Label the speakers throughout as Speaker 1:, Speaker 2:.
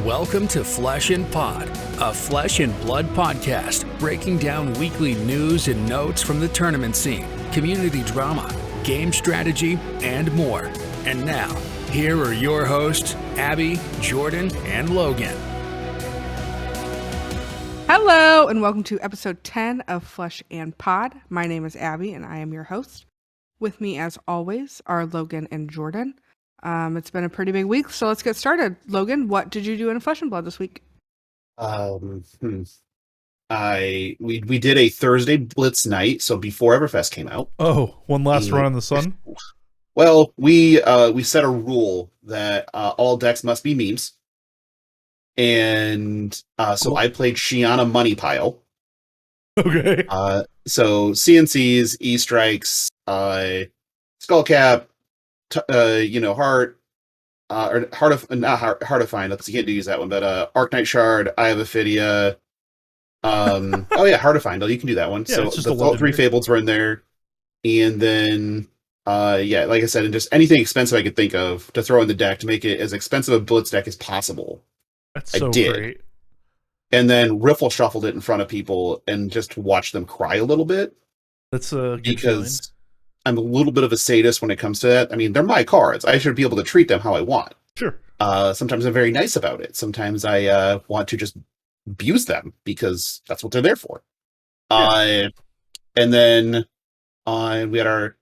Speaker 1: Welcome to Flesh and Pod, a flesh and blood podcast breaking down weekly news and notes from the tournament scene, community drama, game strategy, and more. And now, here are your hosts, Abby, Jordan, and Logan.
Speaker 2: Hello, and welcome to episode 10 of Flesh and Pod. My name is Abby, and I am your host. With me, as always, are Logan and Jordan. It's been a pretty big week, so let's get started. Logan, what did you do in Flesh and Blood this week?
Speaker 3: We did a Thursday Blitz night, so before Everfest came out.
Speaker 4: Oh, one last run in the sun?
Speaker 3: Well, we set a rule that all decks must be memes. And so
Speaker 4: Cool.
Speaker 3: I played Shiana Money Pile.
Speaker 4: Okay.
Speaker 3: So CNCs, E-Strikes, Skullcap, Heart, or Heart of Find. You can't use that one, but Arcanite Shard, Eye of Ophidia. Heart of Find. You can do that one.
Speaker 4: Yeah,
Speaker 3: So
Speaker 4: it's just
Speaker 3: all three Fableds were in there. And then, like I said, and just anything expensive I could think of to throw in the deck to make it as expensive a Blitz deck as possible.
Speaker 4: That's
Speaker 3: I
Speaker 4: so
Speaker 3: did.
Speaker 4: great.
Speaker 3: And then riffle shuffled it in front of people and just watched them cry a little bit.
Speaker 4: That's a good
Speaker 3: Because I'm a little bit of a sadist when it comes to that. I mean, they're my cards. I should be able to treat them how I want.
Speaker 4: Sure.
Speaker 3: Sometimes I'm very nice about it. Sometimes I want to just abuse them because that's what they're there for.
Speaker 4: Yeah.
Speaker 3: And then we had our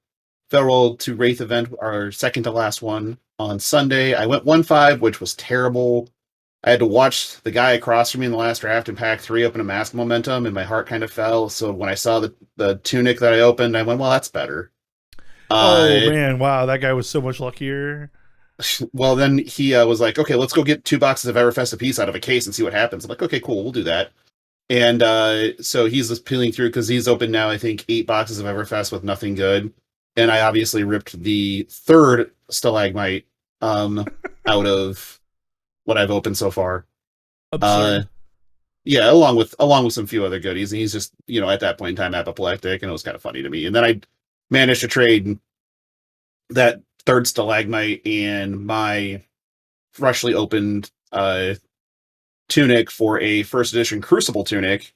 Speaker 3: Farewell to Wraith event, our second to last one on Sunday. I went 1-5, which was terrible. I had to watch the guy across from me in the last draft in pack 3 open a Mask Momentum, and my heart kind of fell. So when I saw the Tunic that I opened, I went, well, that's better.
Speaker 4: Man, wow, that guy was so much luckier.
Speaker 3: Well, then he was like, okay, let's go get 2 boxes of Everfest apiece out of a case and see what happens. I'm like, okay, cool, we'll do that. And so he's just peeling through because he's opened now, I think, 8 boxes of Everfest with nothing good. And I obviously ripped the third stalagmite out of what I've opened so far.
Speaker 4: Absurd.
Speaker 3: Along with some few other goodies. And he's just, at that point in time, apoplectic, and it was kind of funny to me. And then I managed to trade that third stalagmite and my freshly opened tunic for a first edition Crucible tunic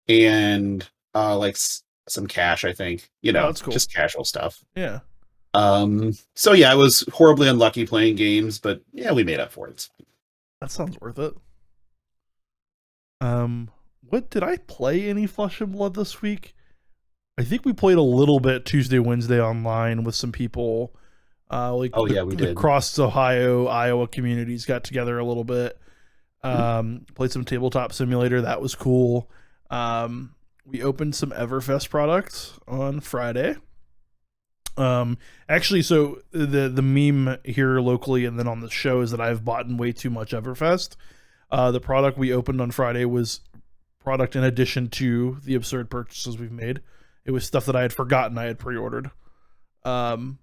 Speaker 3: and some cash, I think.
Speaker 4: That's cool.
Speaker 3: Just casual stuff.
Speaker 4: Yeah.
Speaker 3: I was horribly unlucky playing games, but yeah, we made up for it.
Speaker 4: That sounds worth it. What did I play any Flesh and Blood this week? I think we played a little bit Tuesday, Wednesday online with some people. We did. The Cross Ohio, Iowa communities got together a little bit. Played some Tabletop Simulator. That was cool. We opened some Everfest products on Friday. Actually, so the meme here locally and then on the show is that I've bought way too much Everfest. The product we opened on Friday was product in addition to the absurd purchases we've made. It was stuff that I had forgotten I had pre-ordered. So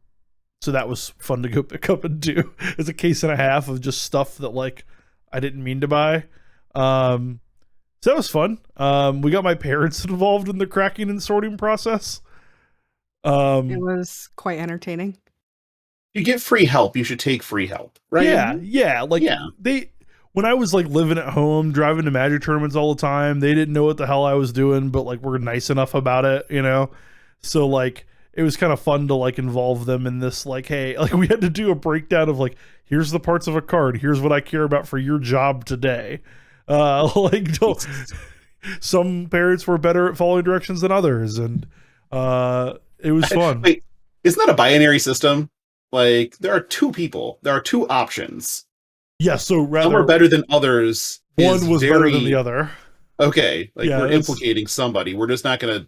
Speaker 4: that was fun to go pick up and do. It's a case and a half of just stuff that I didn't mean to buy. So that was fun. We got my parents involved in the cracking and sorting process.
Speaker 2: It was quite entertaining.
Speaker 3: You get free help, you should take free help, right?
Speaker 4: Yeah. When I was living at home, driving to Magic tournaments all the time, they didn't know what the hell I was doing, but we're nice enough about it, So it was kind of fun to involve them in this. Hey, we had to do a breakdown of here's the parts of a card, here's what I care about for your job today. Some parents were better at following directions than others, and it was fun.
Speaker 3: Wait, isn't that a binary system? There are 2 people, there are 2 options.
Speaker 4: Yeah, so rather
Speaker 3: some are better than others.
Speaker 4: One was better than the other.
Speaker 3: Okay, we're implicating somebody. We're just not gonna.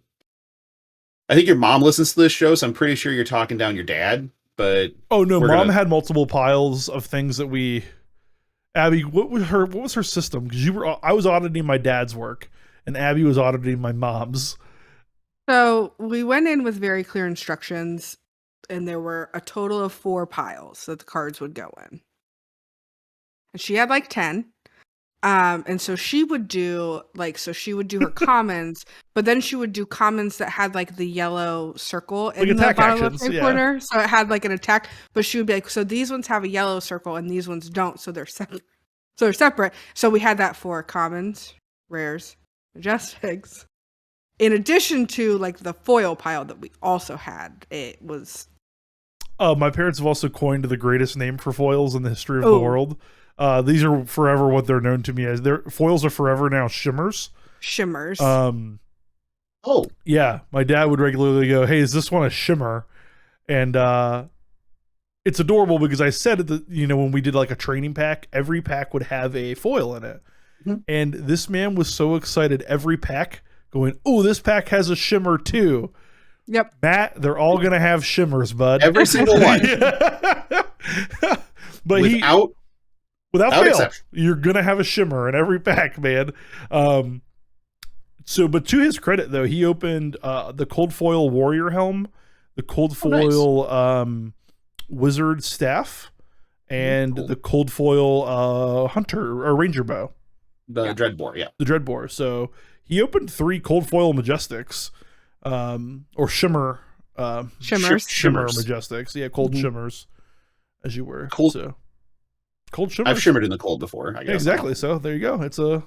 Speaker 3: I think your mom listens to this show, so I'm pretty sure you're talking down your dad. But
Speaker 4: oh no, mom had multiple piles of things that we. Abby, what was her system? Because I was auditing my dad's work, and Abby was auditing my mom's.
Speaker 2: So we went in with very clear instructions, and there were a total of 4 piles that the cards would go in. And she had 10. And so she would do her commons, but then she would do commons that had the yellow circle in the bottom left corner. So it had an attack, but she would be so these ones have a yellow circle and these ones don't, so they're separate. So they're separate. So we had that for commons, rares, majestics. In addition to like the foil pile that we also had, it was.
Speaker 4: My parents have also coined the greatest name for foils in the history of the world. These are forever what they're known to me as. Their foils are forever now shimmers.
Speaker 2: Shimmers.
Speaker 3: Oh,
Speaker 4: yeah. My dad would regularly go, "Hey, is this one a shimmer?" And it's adorable because I said that, when we did like a training pack, every pack would have a foil in it.
Speaker 3: Mhm.
Speaker 4: And this man was so excited every pack going, "Oh, this pack has a shimmer too."
Speaker 2: Yep.
Speaker 4: Matt, they're all going to have shimmers, bud.
Speaker 3: every single one.
Speaker 4: But
Speaker 3: without
Speaker 4: fail,
Speaker 3: exception.
Speaker 4: you're going to have a shimmer in every pack, man. But to his credit, though, he opened the cold foil warrior helm, the cold foil wizard staff, and the cold foil hunter or ranger bow.
Speaker 3: The Dreadbore, yeah.
Speaker 4: The Dreadbore. So he opened 3 cold foil majestics, or shimmer.
Speaker 2: Shimmers.
Speaker 4: Shimmer majestics. Yeah, cold shimmers, as you were.
Speaker 3: Cold.
Speaker 4: So, cold shimmers.
Speaker 3: I've shimmered in the cold before, I guess.
Speaker 4: Yeah, exactly. So there you go. It's a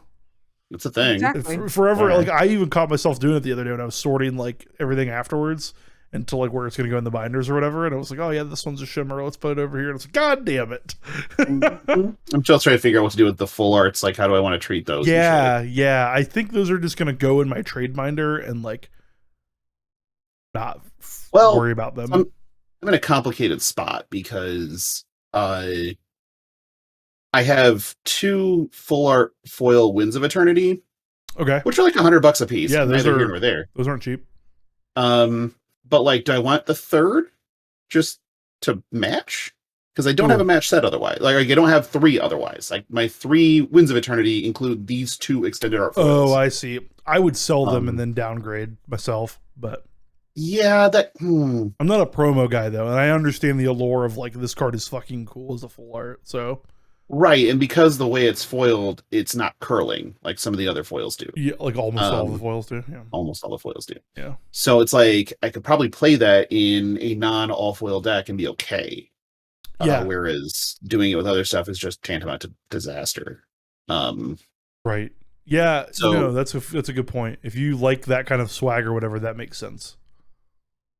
Speaker 3: thing.
Speaker 2: Exactly.
Speaker 4: forever.
Speaker 3: Wow.
Speaker 4: Like I even caught myself doing it the other day when I was sorting like everything afterwards into like where it's going to go in the binders or whatever. And I was like, oh yeah, this one's a shimmer. Let's put it over here. And it's like, God damn it.
Speaker 3: I'm just trying to figure out what to do with the full arts. Like, how do I want to treat those?
Speaker 4: Yeah. I think those are just going to go in my trade binder and like not worry about them.
Speaker 3: I'm in a complicated spot because I have 2 full art foil Winds of Eternity,
Speaker 4: Okay.
Speaker 3: which are like $100 a piece.
Speaker 4: Yeah, those
Speaker 3: neither
Speaker 4: are
Speaker 3: here nor there.
Speaker 4: Those aren't cheap.
Speaker 3: But like, do I want the third just to match? Because I don't have a match set otherwise. Like, I don't have 3 otherwise. Like, my 3 Winds of Eternity include these 2 extended art foils.
Speaker 4: Oh, I see. I would sell them and then downgrade myself, but
Speaker 3: yeah,
Speaker 4: I'm not a promo guy though, and I understand the allure of like this card is fucking cool as a full art. So
Speaker 3: right, and because the way it's foiled, it's not curling like some of the other foils do.
Speaker 4: yeah, like almost all the foils do. Yeah,
Speaker 3: almost all the foils do.
Speaker 4: Yeah.
Speaker 3: So it's like I could probably play that in a non all foil deck and be okay.
Speaker 4: Yeah.
Speaker 3: Whereas doing it with other stuff is just tantamount to disaster.
Speaker 4: Right. Yeah.
Speaker 3: So
Speaker 4: that's a good point. If you like that kind of swag or whatever, that makes sense.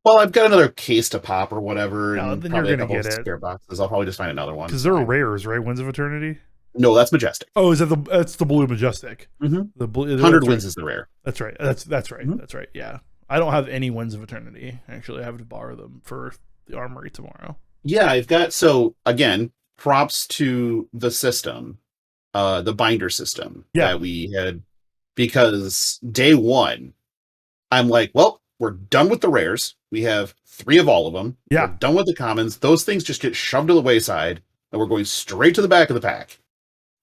Speaker 3: well, I've got another case to pop or whatever,
Speaker 4: No,
Speaker 3: and
Speaker 4: then
Speaker 3: probably
Speaker 4: you're
Speaker 3: a
Speaker 4: gonna
Speaker 3: couple
Speaker 4: get
Speaker 3: of
Speaker 4: it.
Speaker 3: spare boxes. I'll probably just find another one
Speaker 4: Because they're rares, right? Winds of Eternity.
Speaker 3: No, that's Majestic.
Speaker 4: Oh, is that that's the blue Majestic?
Speaker 3: Mm-hmm.
Speaker 4: The blue
Speaker 3: 100 Winds is the rare.
Speaker 4: That's right. That's right.
Speaker 3: Mhm.
Speaker 4: That's right. Yeah. I don't have any Winds of Eternity. Actually, I have to borrow them for the armory tomorrow.
Speaker 3: Yeah, I've got, so again, props to the system, the binder system that we had, because day one, I'm like, well, we're done with the rares. We have 3 of all of them.
Speaker 4: Yeah.
Speaker 3: We're done with the commons. Those things just get shoved to the wayside, and we're going straight to the back of the pack.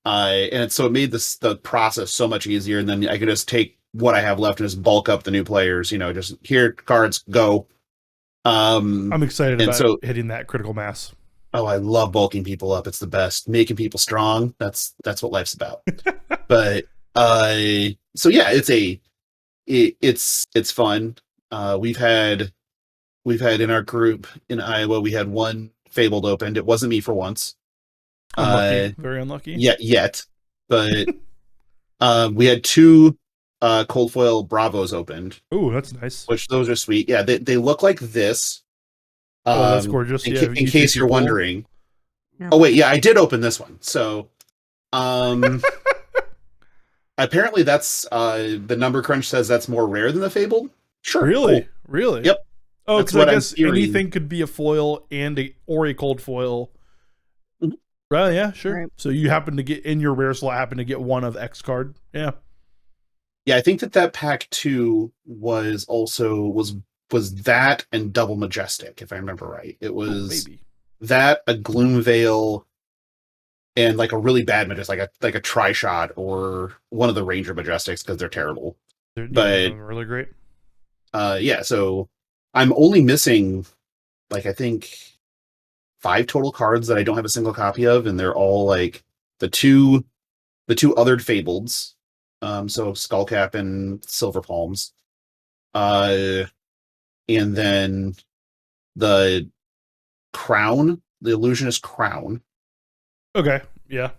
Speaker 3: So it made the process so much easier, and then I could just take what I have left and just bulk up the new players, just here, cards, go.
Speaker 4: I'm excited about
Speaker 3: so,
Speaker 4: hitting that critical mass.
Speaker 3: Oh, I love bulking people up. It's the best. Making people strong. That's what life's about. But so yeah, it's fun. We've had in our group in Iowa, we had 1 Fabled opened. It wasn't me for once.
Speaker 4: Unlucky. Very unlucky.
Speaker 3: Yet. But we had 2 cold foil Bravos opened.
Speaker 4: Ooh, that's nice.
Speaker 3: Which those are sweet. Yeah, they look like this.
Speaker 4: Oh, that's gorgeous.
Speaker 3: In case you're wondering. Yeah. Oh wait, yeah, I did open this one. So apparently that's the number crunch says that's more rare than the Fabled. Sure.
Speaker 4: Really?
Speaker 3: Cool.
Speaker 4: Really?
Speaker 3: Yep.
Speaker 4: Oh, because I guess anything could be a foil or a cold foil.
Speaker 3: Mm-hmm.
Speaker 4: Right, yeah, sure.
Speaker 2: Right.
Speaker 4: So you happen to get in your rare slot, happen to get 1 of X card. Yeah.
Speaker 3: Yeah, I think that pack 2 was that and Double Majestic, if I remember right. It was
Speaker 4: maybe
Speaker 3: that, a Gloomveil, and like a really bad Majestic, like a Tri-Shot or one of the Ranger Majestics, because they're terrible.
Speaker 4: They're really great.
Speaker 3: Yeah, so I'm only missing, like, I think 5 total cards that I don't have a single copy of, and they're all like the two othered Fableds, so Skullcap and Silver Palms, and then the Crown, the Illusionist Crown.
Speaker 4: Okay, yeah.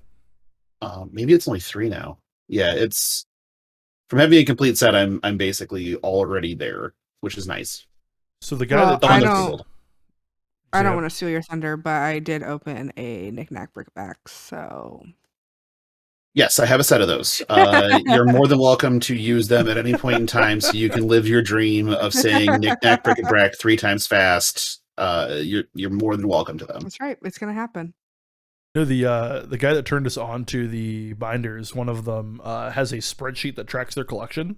Speaker 3: Maybe it's only 3 now. Yeah, it's from having a complete set. I'm basically already there, which is nice.
Speaker 4: So the guy
Speaker 2: Well,
Speaker 4: that
Speaker 3: The one
Speaker 2: I
Speaker 3: that's
Speaker 2: don't-
Speaker 3: sold.
Speaker 2: I don't
Speaker 4: Yeah.
Speaker 2: want to steal your thunder, but I did open a knickknack brickback, so
Speaker 3: Yes, I have a set of those. You're more than welcome to use them at any point in time, so you can live your dream of saying knick-knack, brick-a-brack 3 times fast. You're more than welcome to them.
Speaker 2: that's right. It's gonna happen.
Speaker 4: No, the guy that turned us on to the binders, one of them has a spreadsheet that tracks their collection,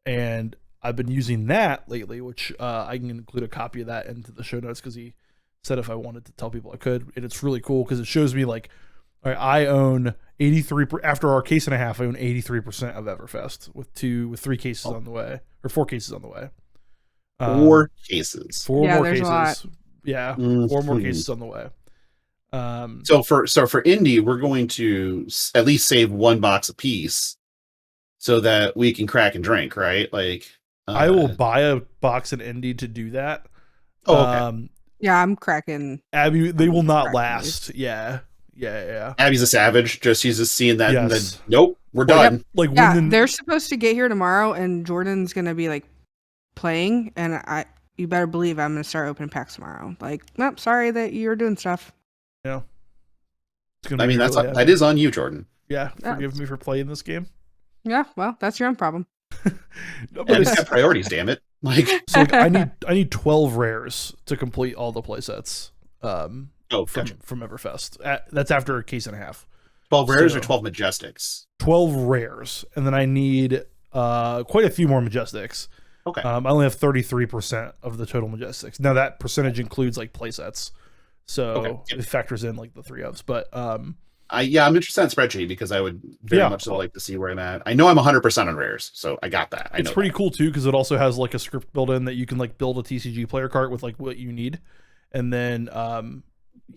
Speaker 4: and I've been using that lately, which I can include a copy of that into the show notes because he said if I wanted to tell people I could, and it's really cool because it shows me like, all right, I own 83 after our case and a half. I own 83% of Everfest with 3 cases on the way, or 4 cases on the way.
Speaker 3: 4 cases.
Speaker 4: 4
Speaker 2: Yeah,
Speaker 4: more
Speaker 2: there's a
Speaker 4: cases.
Speaker 2: lot.
Speaker 4: Yeah, 4 more
Speaker 3: Mhm.
Speaker 4: cases on the way.
Speaker 3: So for indie, we're going to at least save 1 box a piece so that we can crack and drink, right? Like
Speaker 4: I will buy a box in Indy to do that.
Speaker 3: Oh, okay.
Speaker 2: Yeah, I'm cracking.
Speaker 4: Abby, they will not
Speaker 2: Cracking
Speaker 4: last. Yeah.
Speaker 3: Abby's a savage. She's just seeing that. And
Speaker 4: Yes.
Speaker 3: then, nope, we're done.
Speaker 4: Like
Speaker 2: Yeah,
Speaker 4: when
Speaker 2: they're supposed to get here tomorrow, and Jordan's gonna be like playing, and you better believe I'm gonna start opening packs tomorrow. Like, nope, sorry that you're doing stuff.
Speaker 4: yeah. It's gonna
Speaker 3: I
Speaker 4: be
Speaker 3: mean,
Speaker 4: really
Speaker 3: that is on you, Jordan.
Speaker 4: Yeah,
Speaker 2: Yeah.
Speaker 4: forgive me for playing this game.
Speaker 2: Yeah, well, that's your own problem.
Speaker 4: No, but
Speaker 3: Abby's
Speaker 4: it's,
Speaker 3: got priorities, damn it. Like,
Speaker 4: so like, I need 12 rares to complete all the playsets.
Speaker 3: oh, gotcha.
Speaker 4: From Everfest. That's after a case and a half.
Speaker 3: 12 rares
Speaker 4: So-
Speaker 3: or 12 majestics?
Speaker 4: 12 rares, and then I need quite a few more majestics.
Speaker 3: Okay.
Speaker 4: I only have 33% of the total majestics. Now that percentage includes like playsets, so
Speaker 3: Okay, yep.
Speaker 4: it factors in like the 3-ofs. But
Speaker 3: I'm interested in spreadsheet because I would very
Speaker 4: Yeah.
Speaker 3: much so like to see where I'm at. I know I'm 100% on rares, so I got that. I
Speaker 4: it's
Speaker 3: know
Speaker 4: pretty
Speaker 3: that.
Speaker 4: cool too because it also has like a script built in that you can like build a TCG player cart with like what you need, and then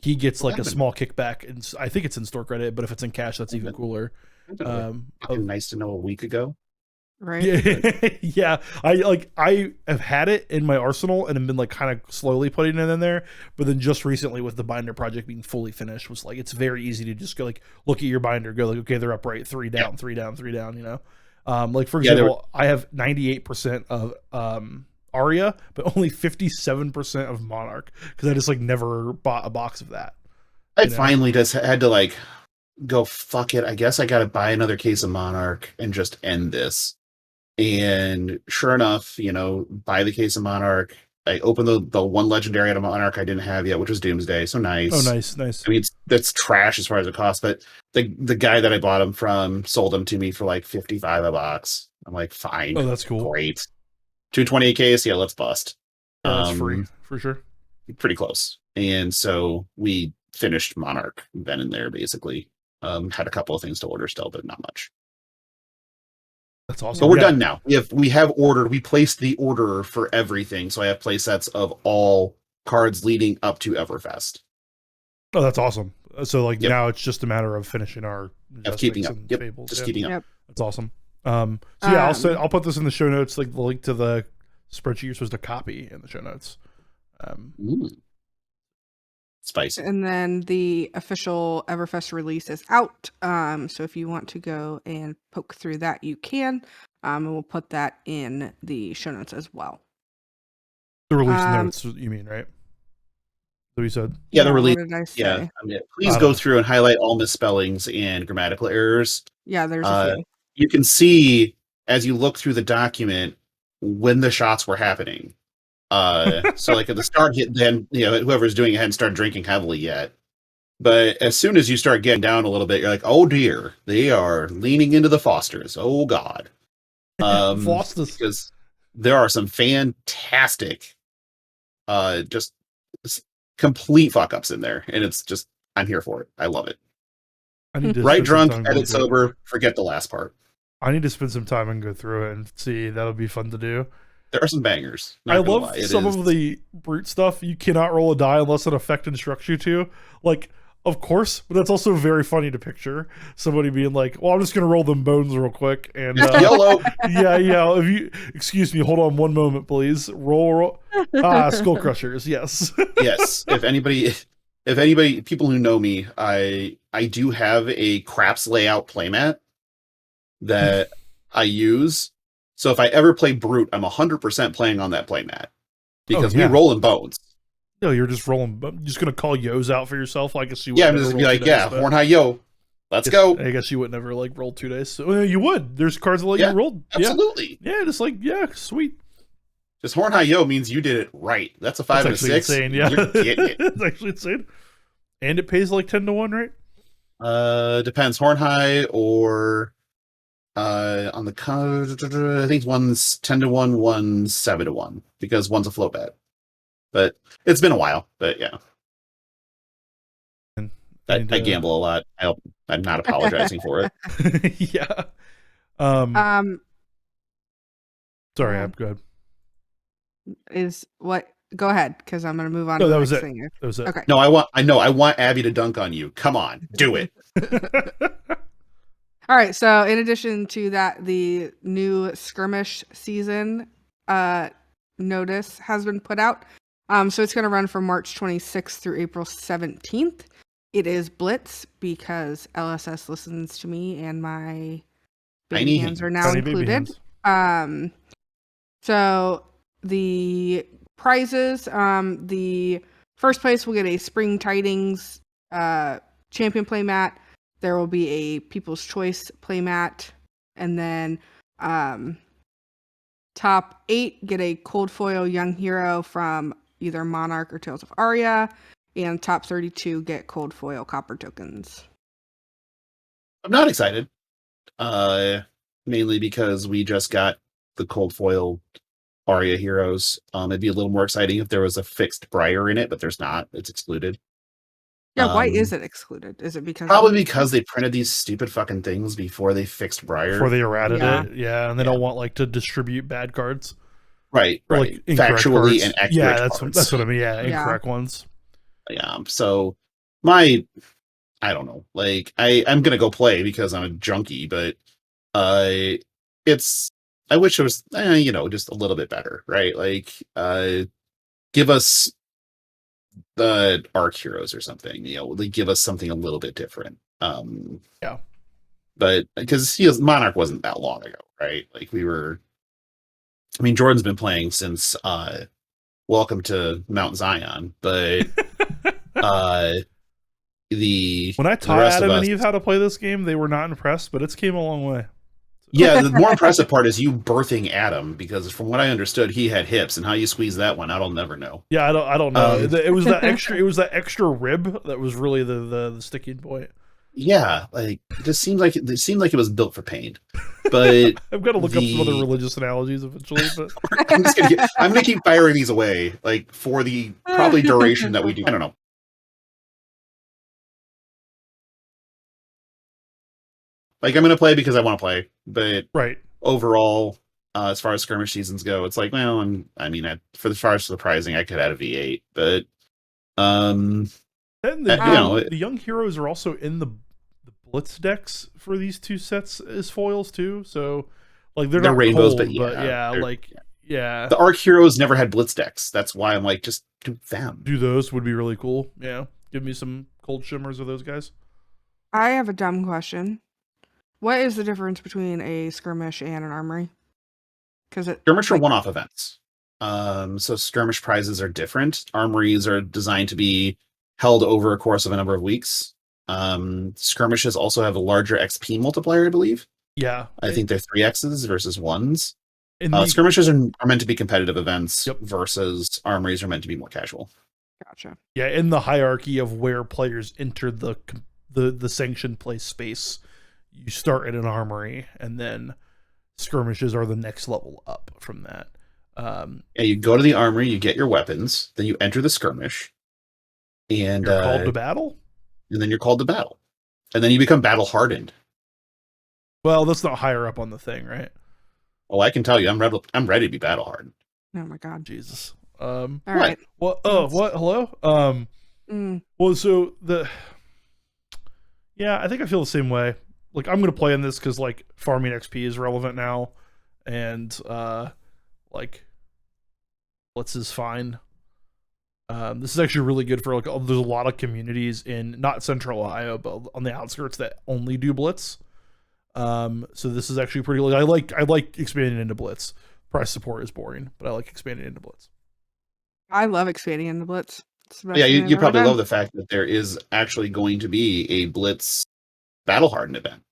Speaker 4: he gets like a small kickback, and I think it's in store credit, but if it's in cash, that's even cooler.
Speaker 3: Fucking nice to know a week ago.
Speaker 2: Right?
Speaker 4: Yeah, yeah. I have had it in my arsenal and have been like kind of slowly putting it in there, but then just recently with the binder project being fully finished, was like it's very easy to just go like look at your binder, go like okay, they're upright, 3 down, 3 down, 3 down. You know, like for example, I have 98% of Aria, but only 57% of Monarch because I just like never bought a box of that.
Speaker 3: I
Speaker 4: You know?
Speaker 3: finally just had to like go fuck it. I guess I got to buy another case of Monarch and just end this. And sure enough, buy the case of Monarch. I opened the one legendary out of Monarch I didn't have yet, which was Doomsday. So nice.
Speaker 4: Oh, nice.
Speaker 3: I mean, that's trash as far as it costs, but the guy that I bought him from sold him to me for like 55 a box. I'm like, fine.
Speaker 4: Oh, that's cool.
Speaker 3: Great. 228 case. Yeah, let's bust.
Speaker 4: Yeah, that's free for sure.
Speaker 3: Pretty close. And so we finished Monarch then and there, basically. Had a couple of things to order still, but not much.
Speaker 4: That's awesome.
Speaker 3: So we're done now. We have ordered. We placed the order for everything. So I have play sets of all cards leading up to Everfest.
Speaker 4: Oh, that's awesome. So like
Speaker 3: Yep.
Speaker 4: now it's just a matter of finishing our
Speaker 3: Of keeping
Speaker 4: Majestics
Speaker 3: up.
Speaker 4: and
Speaker 3: Yep.
Speaker 4: Fables.
Speaker 3: Just
Speaker 4: Yeah.
Speaker 3: keeping up.
Speaker 2: Yep.
Speaker 4: That's awesome. So yeah, I'll
Speaker 2: Um,
Speaker 4: put this in the show notes, like the link to the spreadsheet you're supposed to copy in the show notes.
Speaker 3: Spicy.
Speaker 2: And then the official Everfest release is out. So if you want to go and poke through that, you can. And we'll put that in the show notes as well.
Speaker 4: The release
Speaker 2: Um,
Speaker 4: notes, you mean, right? So we said,
Speaker 3: Yeah, the
Speaker 2: What
Speaker 3: release.
Speaker 2: did I say?
Speaker 3: Yeah. Please
Speaker 4: I
Speaker 3: go
Speaker 4: don't-
Speaker 3: through and highlight all misspellings and grammatical errors.
Speaker 2: Yeah, there's
Speaker 3: Uh,
Speaker 2: a few.
Speaker 3: You can see as you look through the document when the shots were happening. So like at the start, then whoever's doing it hadn't started drinking heavily yet. But as soon as you start getting down a little bit, you're like, oh dear, they are leaning into the Fosters. Oh God.
Speaker 4: Fosters.
Speaker 3: Because there are some fantastic, just complete fuck ups in there, and it's just I'm here for it. I love it.
Speaker 4: I need to
Speaker 3: Right
Speaker 4: spend some
Speaker 3: drunk,
Speaker 4: time going
Speaker 3: edit
Speaker 4: through it.
Speaker 3: sober, forget the last part.
Speaker 4: I need to spend some time and go through it and see. That'll be fun to do.
Speaker 3: There are some bangers. not
Speaker 4: I
Speaker 3: gonna
Speaker 4: love
Speaker 3: lie. It
Speaker 4: some
Speaker 3: is-
Speaker 4: of the brute stuff. You cannot roll a die unless an effect instructs you to. Like, of course, but that's also very funny to picture somebody being like, "Well, I'm just gonna roll them bones real quick." And
Speaker 3: YOLO.
Speaker 4: yeah. If you excuse me, hold on one moment, please. Roll. Skull Crushers. Yes.
Speaker 3: Yes. If anybody, people who know me, I I do have a craps layout playmat that I use. So if I ever play Brute, I'm 100% playing on that playmat because we roll in bones.
Speaker 4: No, you're just rolling. You're just gonna call Yo's out for yourself. I guess you.
Speaker 3: Yeah, I'm just be like, yeah, Horn High Yo, let's go.
Speaker 4: I guess you would never like roll 2 days. So you would. There's cards that let you roll.
Speaker 3: Absolutely.
Speaker 4: Yeah, just like sweet.
Speaker 3: Just Horn High Yo means you did it right. That's a 5 and a 6.
Speaker 4: Insane, yeah.
Speaker 3: You're getting it.
Speaker 4: It's actually insane. And it pays like 10 to 1, right?
Speaker 3: Depends. Horn High or on the card, I think one's 10 to 1, one's 7 to 1 because one's a float bet. But it's been a while. But yeah, I gamble a lot. I'm not apologizing for it.
Speaker 4: Yeah. Sorry, I'm good.
Speaker 2: Is what? Go ahead, because I'm going to move on.
Speaker 4: No,
Speaker 2: to the
Speaker 4: that was
Speaker 2: next
Speaker 4: it.
Speaker 2: thing.
Speaker 4: That was it.
Speaker 2: Okay.
Speaker 3: No, I want Abby to dunk on you. Come on, do it.
Speaker 2: All right. So in addition to that, the new Skirmish season notice has been put out. So it's going to run from March 26th through April 17th. It is Blitz because LSS listens to me and my baby hands are now included. So the prizes, the first place will get a Spring Tidings champion playmat. There will be a People's Choice playmat, and then top 8 get a Cold Foil Young Hero from either Monarch or Tales of Aria, and top 32 get Cold Foil Copper tokens.
Speaker 3: I'm not excited, mainly because we just got the Cold Foil Aria heroes. It'd be a little more exciting if there was a fixed Briar in it, but there's not. It's excluded.
Speaker 2: Yeah, why is it excluded? Is it because
Speaker 3: because they printed these stupid fucking things before they fixed Briar?
Speaker 4: Before they errated it, and they don't want to distribute bad cards.
Speaker 3: Right.
Speaker 4: Like
Speaker 3: factually
Speaker 4: cards.
Speaker 3: and accurate
Speaker 4: cards. That's what I mean. Yeah, incorrect ones.
Speaker 3: Yeah. So I don't know. Like I'm gonna go play because I'm a junkie, but I wish it was just a little bit better, right? Like give us the Arc Heroes or something, like give us something a little bit different. But because Monarch wasn't that long ago, right? Like Jordan's been playing since Welcome to Mount Zion, but
Speaker 4: when I taught Adam and Eve how to play this game, they were not impressed, but it's came a long way.
Speaker 3: Yeah, the more impressive part is you birthing Adam, because from what I understood, he had hips, and how you squeeze that one out, I'll never know.
Speaker 4: Yeah, I don't know. It was that extra. It was that extra rib that was really the sticking point.
Speaker 3: Yeah, like it just seemed like it was built for pain. But
Speaker 4: I've got to look up some other religious analogies eventually. But
Speaker 3: I'm gonna keep firing these away, like for the probably duration that we do. I don't know. Like I'm gonna play because I want to play, but overall, as far as skirmish seasons go, it's like, well, for as far as surprising, I could add a V8, but
Speaker 4: and the young heroes are also in the blitz decks for these two sets as foils too. So like they're not
Speaker 3: rainbows,
Speaker 4: cold,
Speaker 3: but
Speaker 4: the
Speaker 3: Arc Heroes never had blitz decks. That's why I'm like, just do them.
Speaker 4: Do those would be really cool. Yeah, give me some cold shimmers of those guys.
Speaker 2: I have a dumb question. What is the difference between a skirmish and an armory? Because
Speaker 3: skirmish are one-off events. So skirmish prizes are different. Armories are designed to be held over a course of a number of weeks. Skirmishes also have a larger XP multiplier, I believe.
Speaker 4: Yeah,
Speaker 3: I think they're 3x's versus 1s.
Speaker 4: Skirmishes
Speaker 3: are meant to be competitive events versus armories are meant to be more casual.
Speaker 2: Gotcha.
Speaker 4: Yeah, in the hierarchy of where players enter the sanctioned play space, you start at an armory, and then skirmishes are the next level up from that.
Speaker 3: You go to the armory, you get your weapons, then you enter the skirmish, and
Speaker 4: you're called to battle.
Speaker 3: And then you're called to battle, and then you become battle hardened.
Speaker 4: Well, that's not higher up on the thing, right?
Speaker 3: Oh, I can tell you, I'm ready to be battle hardened.
Speaker 2: Oh my god,
Speaker 4: Jesus.
Speaker 2: All right.
Speaker 4: What? What? Hello. Well, so I think I feel the same way. Like I'm gonna play in this because like farming XP is relevant now, and like blitz is fine. This is actually really good for like there's a lot of communities in not Central Ohio, but on the outskirts that only do Blitz. So this is actually pretty. I like expanding into Blitz. Price support is boring, but I like expanding into Blitz.
Speaker 2: I love expanding into Blitz.
Speaker 3: Yeah, you probably love the fact that there is actually going to be a Blitz Battle Hardened event.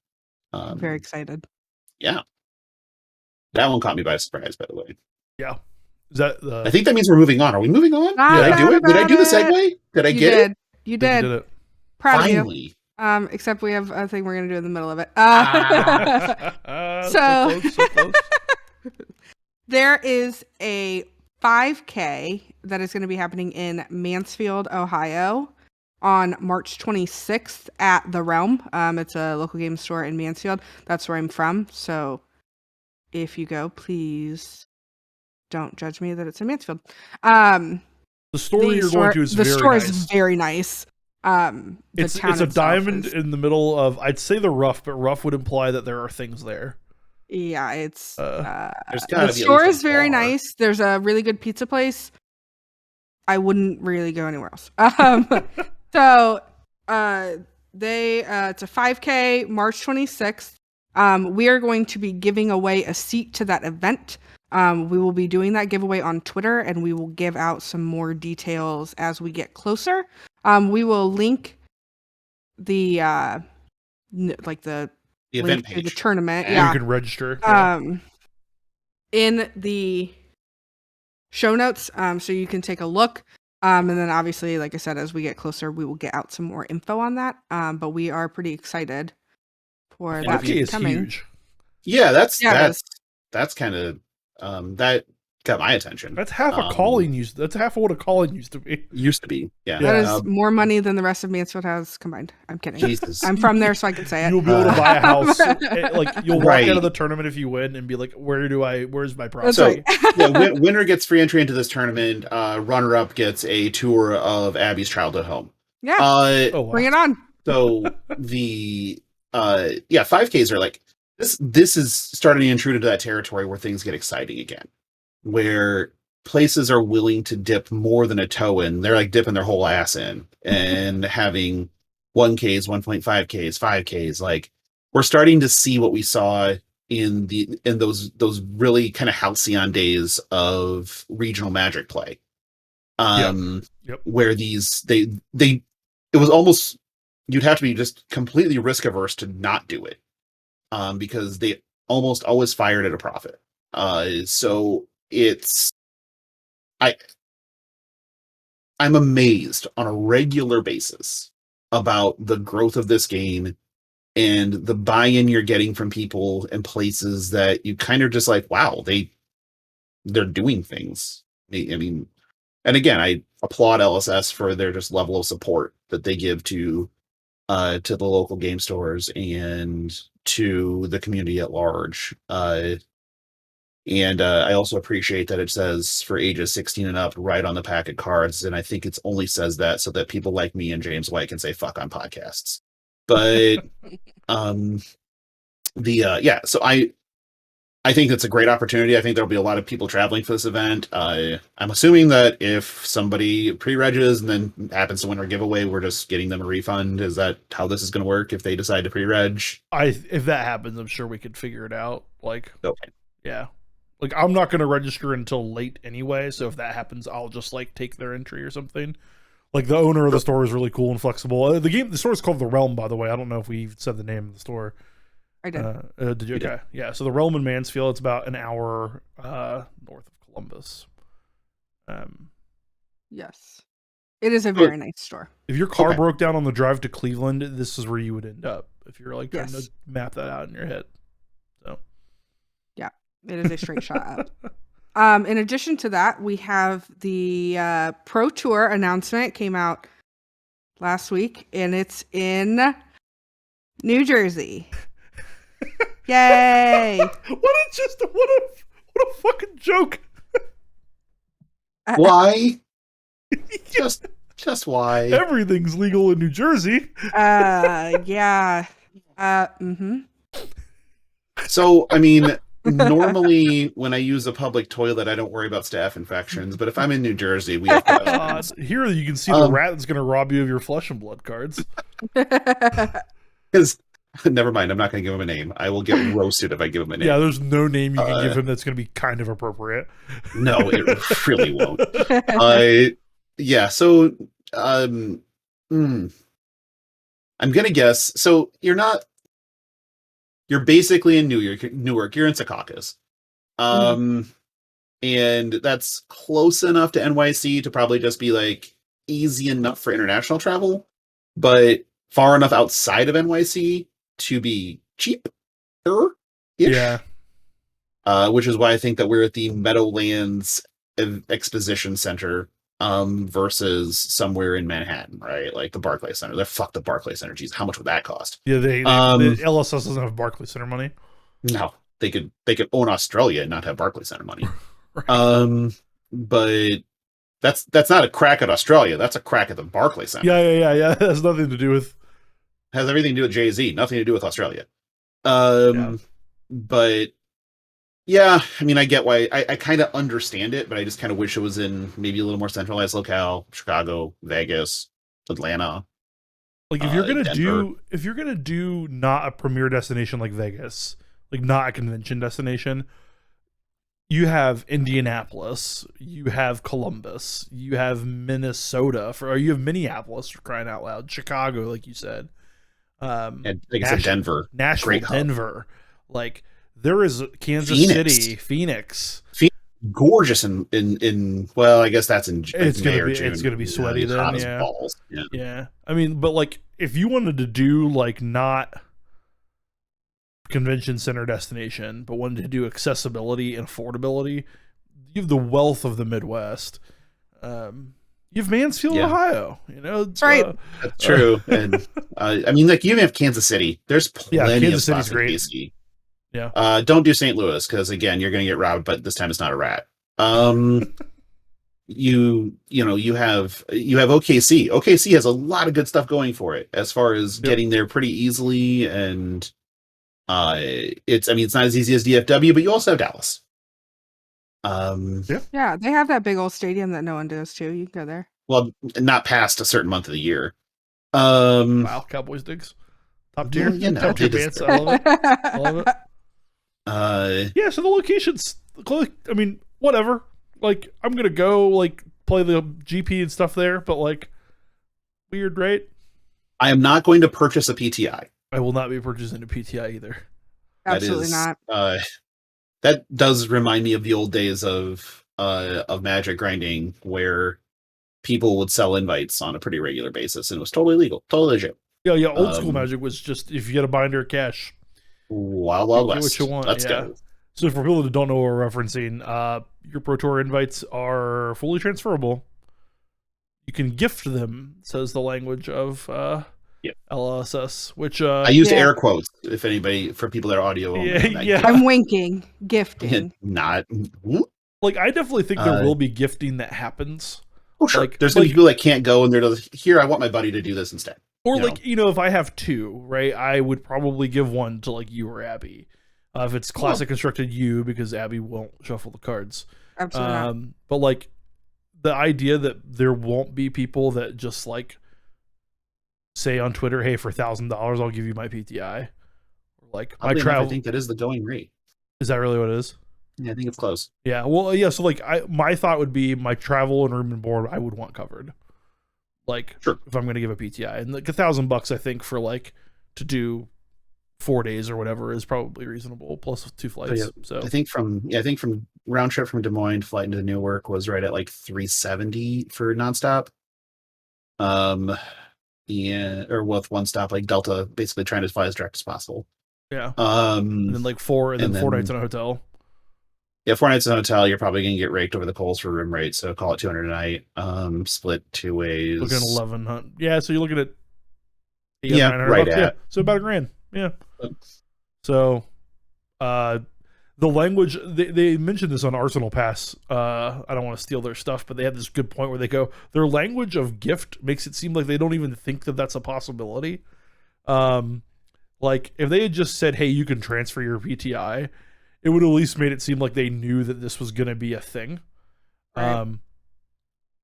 Speaker 2: I'm very excited.
Speaker 3: Yeah. That one caught me by surprise, by the way.
Speaker 4: Yeah. Is that
Speaker 3: I think that means we're moving on. Are we moving on? Did I do it? Did I do the segue? Did I get it?
Speaker 2: You did.
Speaker 4: You did it.
Speaker 2: Proud
Speaker 3: Finally.
Speaker 2: of you. Except we have a thing we're going to do in the middle of it.
Speaker 4: So close.
Speaker 2: There is a 5K that is going to be happening in Mansfield, Ohio on March 26th at The Realm. It's a local game store in Mansfield. That's where I'm from. So if you go, please don't judge me that it's in Mansfield.
Speaker 4: The store you're going to is
Speaker 2: the
Speaker 4: very
Speaker 2: store
Speaker 4: nice.
Speaker 2: is very nice.
Speaker 4: It's a diamond in the middle of, I'd say the rough, but rough would imply that there are things there.
Speaker 2: Yeah, it's
Speaker 3: the
Speaker 2: store is very nice. There's a really good pizza place. I wouldn't really go anywhere else. So it's a 5K, March 26th. We are going to be giving away a seat to that event. We will be doing that giveaway on Twitter, and we will give out some more details as we get closer. We will link the
Speaker 3: event page,
Speaker 2: the tournament.
Speaker 4: Yeah, you can register.
Speaker 2: In the show notes, so you can take a look. And then obviously, like I said, as we get closer, we will get out some more info on that. But we are pretty excited for that to be coming.
Speaker 4: Huge.
Speaker 3: Yeah, that's kind of that got my attention.
Speaker 4: That's half a calling used. That's half of what a calling used to be.
Speaker 3: Used to be, yeah.
Speaker 2: That is more money than the rest of Mansfield has combined. I'm kidding.
Speaker 3: Jesus.
Speaker 2: I'm from there, so I can say it.
Speaker 4: You'll be able to buy a house. Like you'll walk out of the tournament if you win and be like, where's my property?
Speaker 3: So yeah, winner gets free entry into this tournament. Runner up gets a tour of Abby's childhood home.
Speaker 2: Yeah. Bring it on.
Speaker 3: So the 5Ks are like this is starting to intrude into that territory where things get exciting again, where places are willing to dip more than a toe in. They're like dipping their whole ass in and having 1Ks, 1.5Ks, 5Ks. Like we're starting to see what we saw in those really kind of halcyon days of regional Magic play. Where it was almost, you'd have to be just completely risk averse to not do it. Because they almost always fired at a profit. So I'm amazed on a regular basis about the growth of this game and the buy-in you're getting from people and places that you kind of just like, wow, they're doing things. I mean, and again, I applaud LSS for their just level of support that they give to the local game stores and to the community at large. And I also appreciate that it says for ages 16 and up right on the packet cards. And I think it only says that so that people like me and James White can say fuck on podcasts. But so I think that's a great opportunity. I think there'll be a lot of people traveling for this event. I'm assuming that if somebody pre-regs and then happens to win our giveaway, we're just getting them a refund. Is that how this is going to work if they decide to pre-reg?
Speaker 4: If that happens, I'm sure we could figure it out. Like,
Speaker 3: okay.
Speaker 4: Yeah. Like, I'm not going to register until late anyway, so if that happens, I'll just, like, take their entry or something. Like, the owner of the store is really cool and flexible. The store is called The Realm, by the way. I don't know if we said the name of the store.
Speaker 2: I did.
Speaker 4: Did you? Okay. Yeah, so The Realm in Mansfield, it's about an hour north of Columbus.
Speaker 2: Yes. It is a very nice store.
Speaker 4: If your car broke down on the drive to Cleveland, this is where you would end up if you're, like, trying to map that out in your head. So.
Speaker 2: Yeah. It is a straight shot up. In addition to that, we have the Pro Tour announcement came out last week, and it's in New Jersey. Yay!
Speaker 4: What a fucking joke!
Speaker 3: Why? just why?
Speaker 4: Everything's legal in New Jersey.
Speaker 2: Yeah.
Speaker 3: So, I mean, Normally, when I use a public toilet, I don't worry about staph infections. But if I'm in New Jersey, we have questions.
Speaker 4: Here you can see the rat that's going to rob you of your flesh and blood cards.
Speaker 3: Because, never mind, I'm not going to give him a name. I will get roasted if I give him a name.
Speaker 4: Yeah, there's no name you can give him that's going to be kind of appropriate.
Speaker 3: No, it really won't. Yeah, so I'm gonna guess. So you're basically in Newark. You're in Secaucus, and that's close enough to NYC to probably just be like easy enough for international travel, but far enough outside of NYC to be cheaper.
Speaker 4: Yeah.
Speaker 3: Which is why I think that we're at the Meadowlands Exposition Center versus somewhere in Manhattan, right? Like the Barclays Center. Fuck the Barclays Center. Jeez, how much would that cost?
Speaker 4: Yeah, the LSS doesn't have Barclays Center money.
Speaker 3: No, they could own Australia and not have Barclays Center money.
Speaker 4: Right.
Speaker 3: But that's not a crack at Australia. That's a crack at the Barclays Center.
Speaker 4: Yeah. It has nothing to do with.
Speaker 3: Has everything to do with Jay-Z. Nothing to do with Australia. But yeah, I mean, I get why. I kind of understand it, but I just kind of wish it was in maybe a little more centralized locale. Chicago, Vegas, Atlanta.
Speaker 4: Like if you're gonna do not a premier destination like Vegas, like not a convention destination, you have Indianapolis, you have Columbus, you have Minnesota, or you have Minneapolis, for crying out loud, Chicago, like you said,
Speaker 3: And like I said, Denver,
Speaker 4: Nashville, Denver, like. There is Kansas City, Phoenix.
Speaker 3: Gorgeous in well, I guess that's in
Speaker 4: it's
Speaker 3: May
Speaker 4: gonna
Speaker 3: or
Speaker 4: be
Speaker 3: June.
Speaker 4: It's gonna be sweaty then, yeah.
Speaker 3: Balls.
Speaker 4: Yeah. I mean, but like if you wanted to do like not convention center destination, but wanted to do accessibility and affordability, you have the wealth of the Midwest. You have Mansfield, Ohio. You know,
Speaker 2: that's right.
Speaker 3: That's true. And I mean, like you even have Kansas City. There's plenty
Speaker 4: Kansas
Speaker 3: of
Speaker 4: City's great.
Speaker 3: KC.
Speaker 4: Yeah.
Speaker 3: Don't do St. Louis because again, you're going to get robbed, but this time it's not a rat. You have OKC. OKC has a lot of good stuff going for it as far as getting there pretty easily, and it's not as easy as DFW, but you also have Dallas.
Speaker 2: Yeah, they have that big old stadium that no one goes to. You can go there.
Speaker 3: Well, not past a certain month of the year.
Speaker 4: Wow, Cowboys digs. Top tier. Top tier bands. I love it. I love it. Yeah, so the locations, I mean, whatever. Like, I'm gonna go like play the GP and stuff there, but like, weird, right?
Speaker 3: I am not going to purchase a PTI.
Speaker 4: I will not be purchasing a PTI either.
Speaker 2: Absolutely not.
Speaker 3: That does remind me of the old days of Magic grinding, where people would sell invites on a pretty regular basis, and it was totally legal, totally legit.
Speaker 4: Yeah. Old school Magic was just if you get a binder of cash.
Speaker 3: Wild West.
Speaker 4: Get what you want.
Speaker 3: Let's go.
Speaker 4: So for people that don't know what we're referencing, your Pro Tour invites are fully transferable. You can gift them, says the language of LSS, which
Speaker 3: I used air quotes if anybody, for people that are audio.
Speaker 4: Yeah.
Speaker 2: I'm winking, gifting.
Speaker 3: Not
Speaker 4: like I definitely think there will be gifting that happens.
Speaker 3: Oh sure. Like, there's gonna be people that can't go and they're like, here, I want my buddy to do this instead.
Speaker 4: Or if I have two, right, I would probably give one to like you or Abby. If it's classic constructed you, because Abby won't shuffle the cards.
Speaker 2: Absolutely not.
Speaker 4: But like the idea that there won't be people that just like say on Twitter, hey, for $1,000 I'll give you my PTI. Or like my travel.
Speaker 3: I think that is the going rate.
Speaker 4: Is that really what it is?
Speaker 3: Yeah, I think it's close.
Speaker 4: Yeah. Well, yeah. So like my thought would be my travel and room and board I would want covered. Like if I'm going to give a PTI, and like $1,000 I think for like to do 4 days or whatever is probably reasonable, plus 2 flights. So
Speaker 3: I think from round trip from Des Moines flight into Newark was right at like $370 for nonstop. Or with one stop, like Delta basically trying to fly as direct as possible.
Speaker 4: Yeah. And then like 4 nights in a hotel.
Speaker 3: Yeah, 4 nights in a hotel, you're probably gonna get raked over the coals for room rate, so call it $200 a night. Split 2 ways.
Speaker 4: Looking at 1,100. Yeah, so you're looking at
Speaker 3: right at.
Speaker 4: Yeah, so about $1,000. Yeah. So, the language they mentioned this on Arsenal Pass. I don't want to steal their stuff, but they had this good point where they go, their language of gift makes it seem like they don't even think that that's a possibility. Like if they had just said, hey, you can transfer your PTI, it would at least made it seem like they knew that this was going to be a thing.
Speaker 2: Right.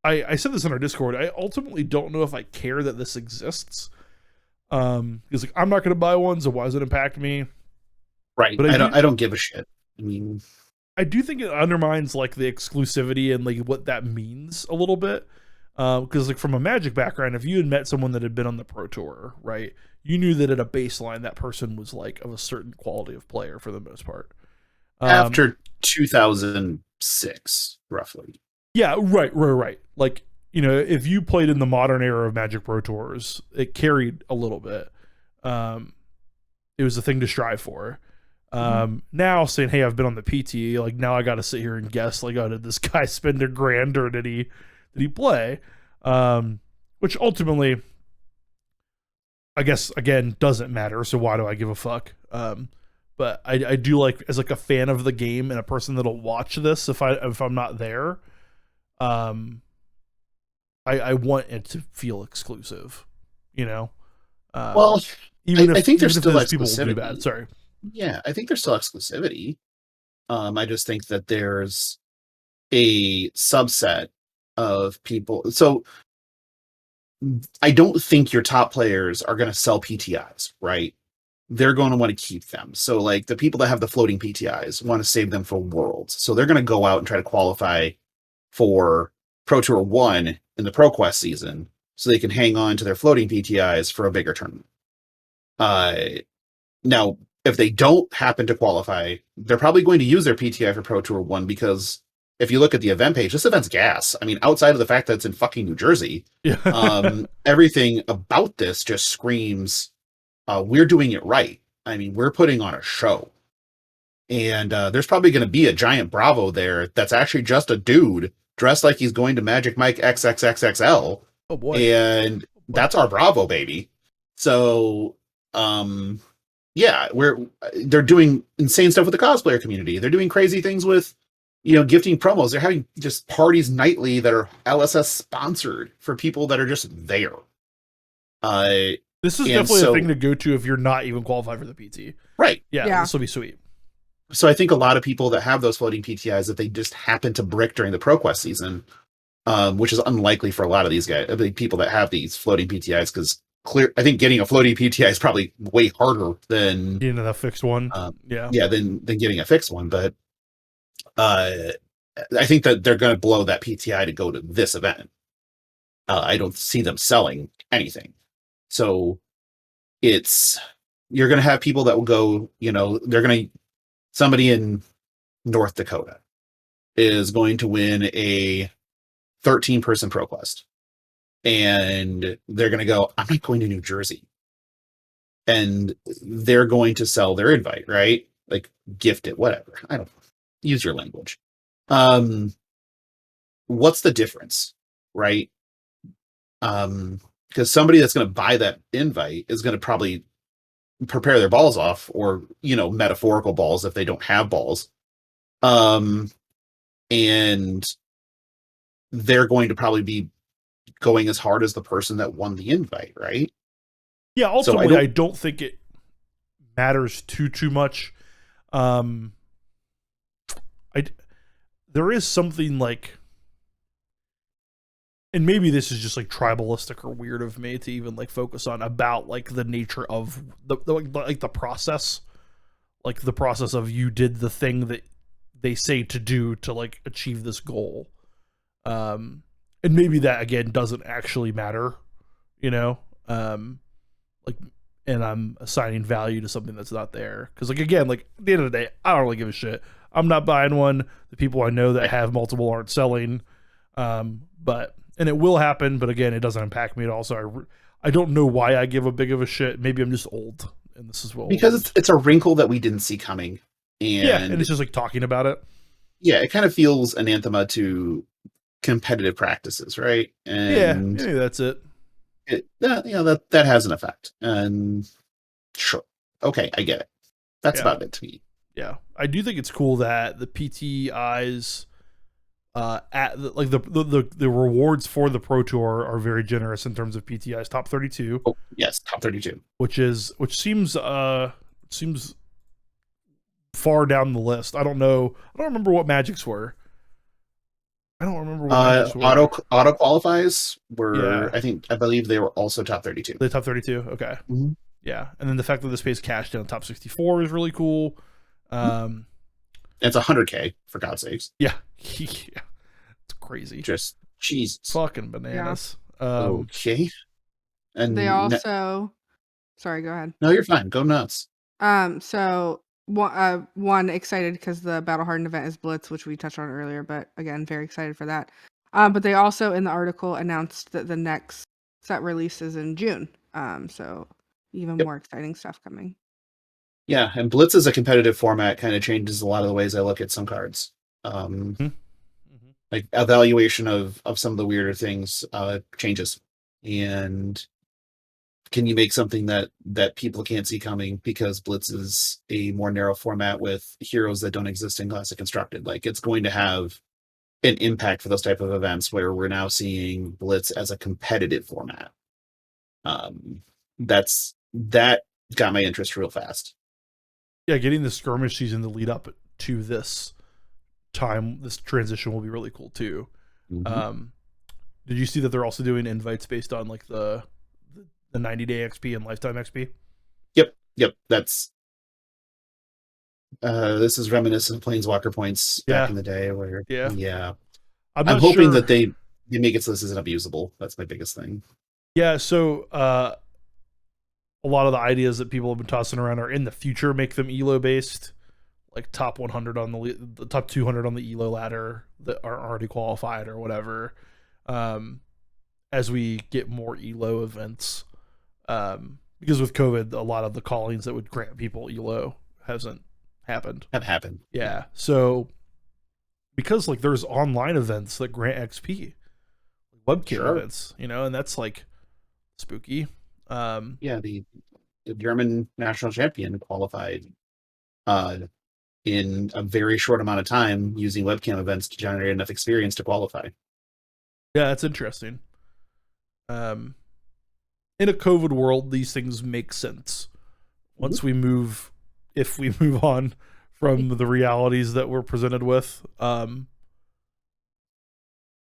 Speaker 4: I said this in our Discord. I ultimately don't know if I care that this exists. Because like, I'm not going to buy one, so why does it impact me?
Speaker 3: Right.
Speaker 4: But
Speaker 3: I don't give a shit. I mean,
Speaker 4: I do think it undermines like the exclusivity and like what that means a little bit. Because like from a Magic background, if you had met someone that had been on the Pro Tour, right, you knew that at a baseline that person was like of a certain quality of player for the most part.
Speaker 3: After 2006, roughly.
Speaker 4: Yeah, right. Like, you know, if you played in the modern era of Magic Pro Tours, it carried a little bit. It was a thing to strive for. Now saying, hey, I've been on the PT, like now I got to sit here and guess, like, oh, did this guy spend $1,000 or did he play? Which ultimately, I guess, again, doesn't matter. So why do I give a fuck? But I do like, as like a fan of the game and a person that'll watch this if I'm not there, I want it to feel exclusive, you know.
Speaker 3: Well, I think there's still
Speaker 4: people will do bad.
Speaker 3: exclusivity.
Speaker 4: Sorry.
Speaker 3: Yeah, I think there's still exclusivity. I just think that there's a subset of people. So I don't think your top players are going to sell PTIs, right? They're going to want to keep them. So like the people that have the floating PTIs want to save them for Worlds. So they're going to go out and try to qualify for Pro Tour 1 in the ProQuest season so they can hang on to their floating PTIs for a bigger tournament. Now, if they don't happen to qualify, they're probably going to use their PTI for Pro Tour 1 because if you look at the event page, this event's gas. I mean, outside of the fact that it's in fucking New Jersey, everything about this just screams, we're doing it right. I mean, we're putting on a show. And there's probably going to be a giant Bravo there that's actually just a dude dressed like he's going to Magic Mike XXXXL.
Speaker 4: Oh boy.
Speaker 3: And that's our Bravo, baby. So, yeah, they're doing insane stuff with the cosplayer community. They're doing crazy things with, gifting promos. They're having just parties nightly that are LSS sponsored for people that are just there.
Speaker 4: This is definitely a thing to go to if you're not even qualified for the PT.
Speaker 3: Right.
Speaker 4: Yeah. This will be sweet.
Speaker 3: So I think a lot of people that have those floating PTIs that they just happen to brick during the ProQuest season, which is unlikely for a lot of these guys, people that have these floating PTIs, because I think getting a floating PTI is probably way harder than
Speaker 4: getting a fixed one.
Speaker 3: Than getting a fixed one. But I think that they're going to blow that PTI to go to this event. I don't see them selling anything. So you're going to have people that will go, somebody in North Dakota is going to win a 13-person ProQuest. And they're going to go, I'm not going to New Jersey. And they're going to sell their invite, right? Like gift it, whatever. I don't use your language. What's the difference, right? Because somebody that's going to buy that invite is going to probably prepare their balls off, or metaphorical balls if they don't have balls, and they're going to probably be going as hard as the person that won the invite, right?
Speaker 4: Yeah, ultimately, so I don't think it matters too much. There is something like, and maybe this is just like tribalistic or weird of me to even like focus on, about like the nature of the process, like the process of you did the thing that they say to do to like achieve this goal. And maybe that again doesn't actually matter, and I'm assigning value to something that's not there. Cause like, again, like at the end of the day, I don't really give a shit. I'm not buying one. The people I know that have multiple aren't selling. And it will happen, but again, it doesn't impact me at all. So I don't know why I give a big of a shit. Maybe I'm just old, and this is what,
Speaker 3: because it's a wrinkle that we didn't see coming. And
Speaker 4: it's just like talking about it.
Speaker 3: Yeah, it kind of feels anathema to competitive practices, right? And
Speaker 4: maybe that's it.
Speaker 3: That has an effect. And sure, okay, I get it. That's about it to me.
Speaker 4: Yeah, I do think it's cool that the PTIs. The rewards for the Pro Tour are very generous in terms of PTIs. Top 32.
Speaker 3: Oh, yes, top 32.
Speaker 4: Which seems far down the list. I don't know. I don't remember what Magics were.
Speaker 3: Auto qualifies were,
Speaker 4: Yeah.
Speaker 3: I believe they were also top 32.
Speaker 4: The top 32. Okay.
Speaker 3: Mm-hmm.
Speaker 4: Yeah, and then the fact that this pays cash down top 64 is really cool.
Speaker 3: It's 100K for God's sakes.
Speaker 4: Yeah, yeah, it's crazy.
Speaker 3: Just Jesus,
Speaker 4: fucking bananas.
Speaker 3: Okay, and
Speaker 2: they also. Sorry, go ahead.
Speaker 3: No, you're fine. Go nuts.
Speaker 2: So one excited because the Battle Hardened event is Blitz, which we touched on earlier, but again, very excited for that. But they also in the article announced that the next set releases in June. So even more exciting stuff coming.
Speaker 3: Yeah, and Blitz as a competitive format kind of changes a lot of the ways I look at some cards. Like evaluation of some of the weirder things changes, and can you make something that people can't see coming because Blitz is a more narrow format with heroes that don't exist in Classic Constructed? Like, it's going to have an impact for those type of events where we're now seeing Blitz as a competitive format. That got my interest real fast.
Speaker 4: Yeah, getting the skirmish season to lead up to this time, this transition will be really cool too. Did you see that they're also doing invites based on like the 90-day XP and lifetime XP?
Speaker 3: Yep. That's this is reminiscent of Planeswalker points back in the day where I'm hoping that they make it so this isn't abusable. That's my biggest thing.
Speaker 4: Yeah, so a lot of the ideas that people have been tossing around are in the future make them ELO based, like top 100 on the top 200 on the ELO ladder that are already qualified or whatever. As we get more ELO events, because with COVID, a lot of the callings that would grant people ELO hasn't happened. Yeah. So because like there's online events that grant XP, webcam events, and that's like spooky.
Speaker 3: The German national champion qualified in a very short amount of time using webcam events to generate enough experience to qualify.
Speaker 4: Yeah, that's interesting. In a COVID world, these things make sense. Once we move, if we move on from the realities that we're presented with, I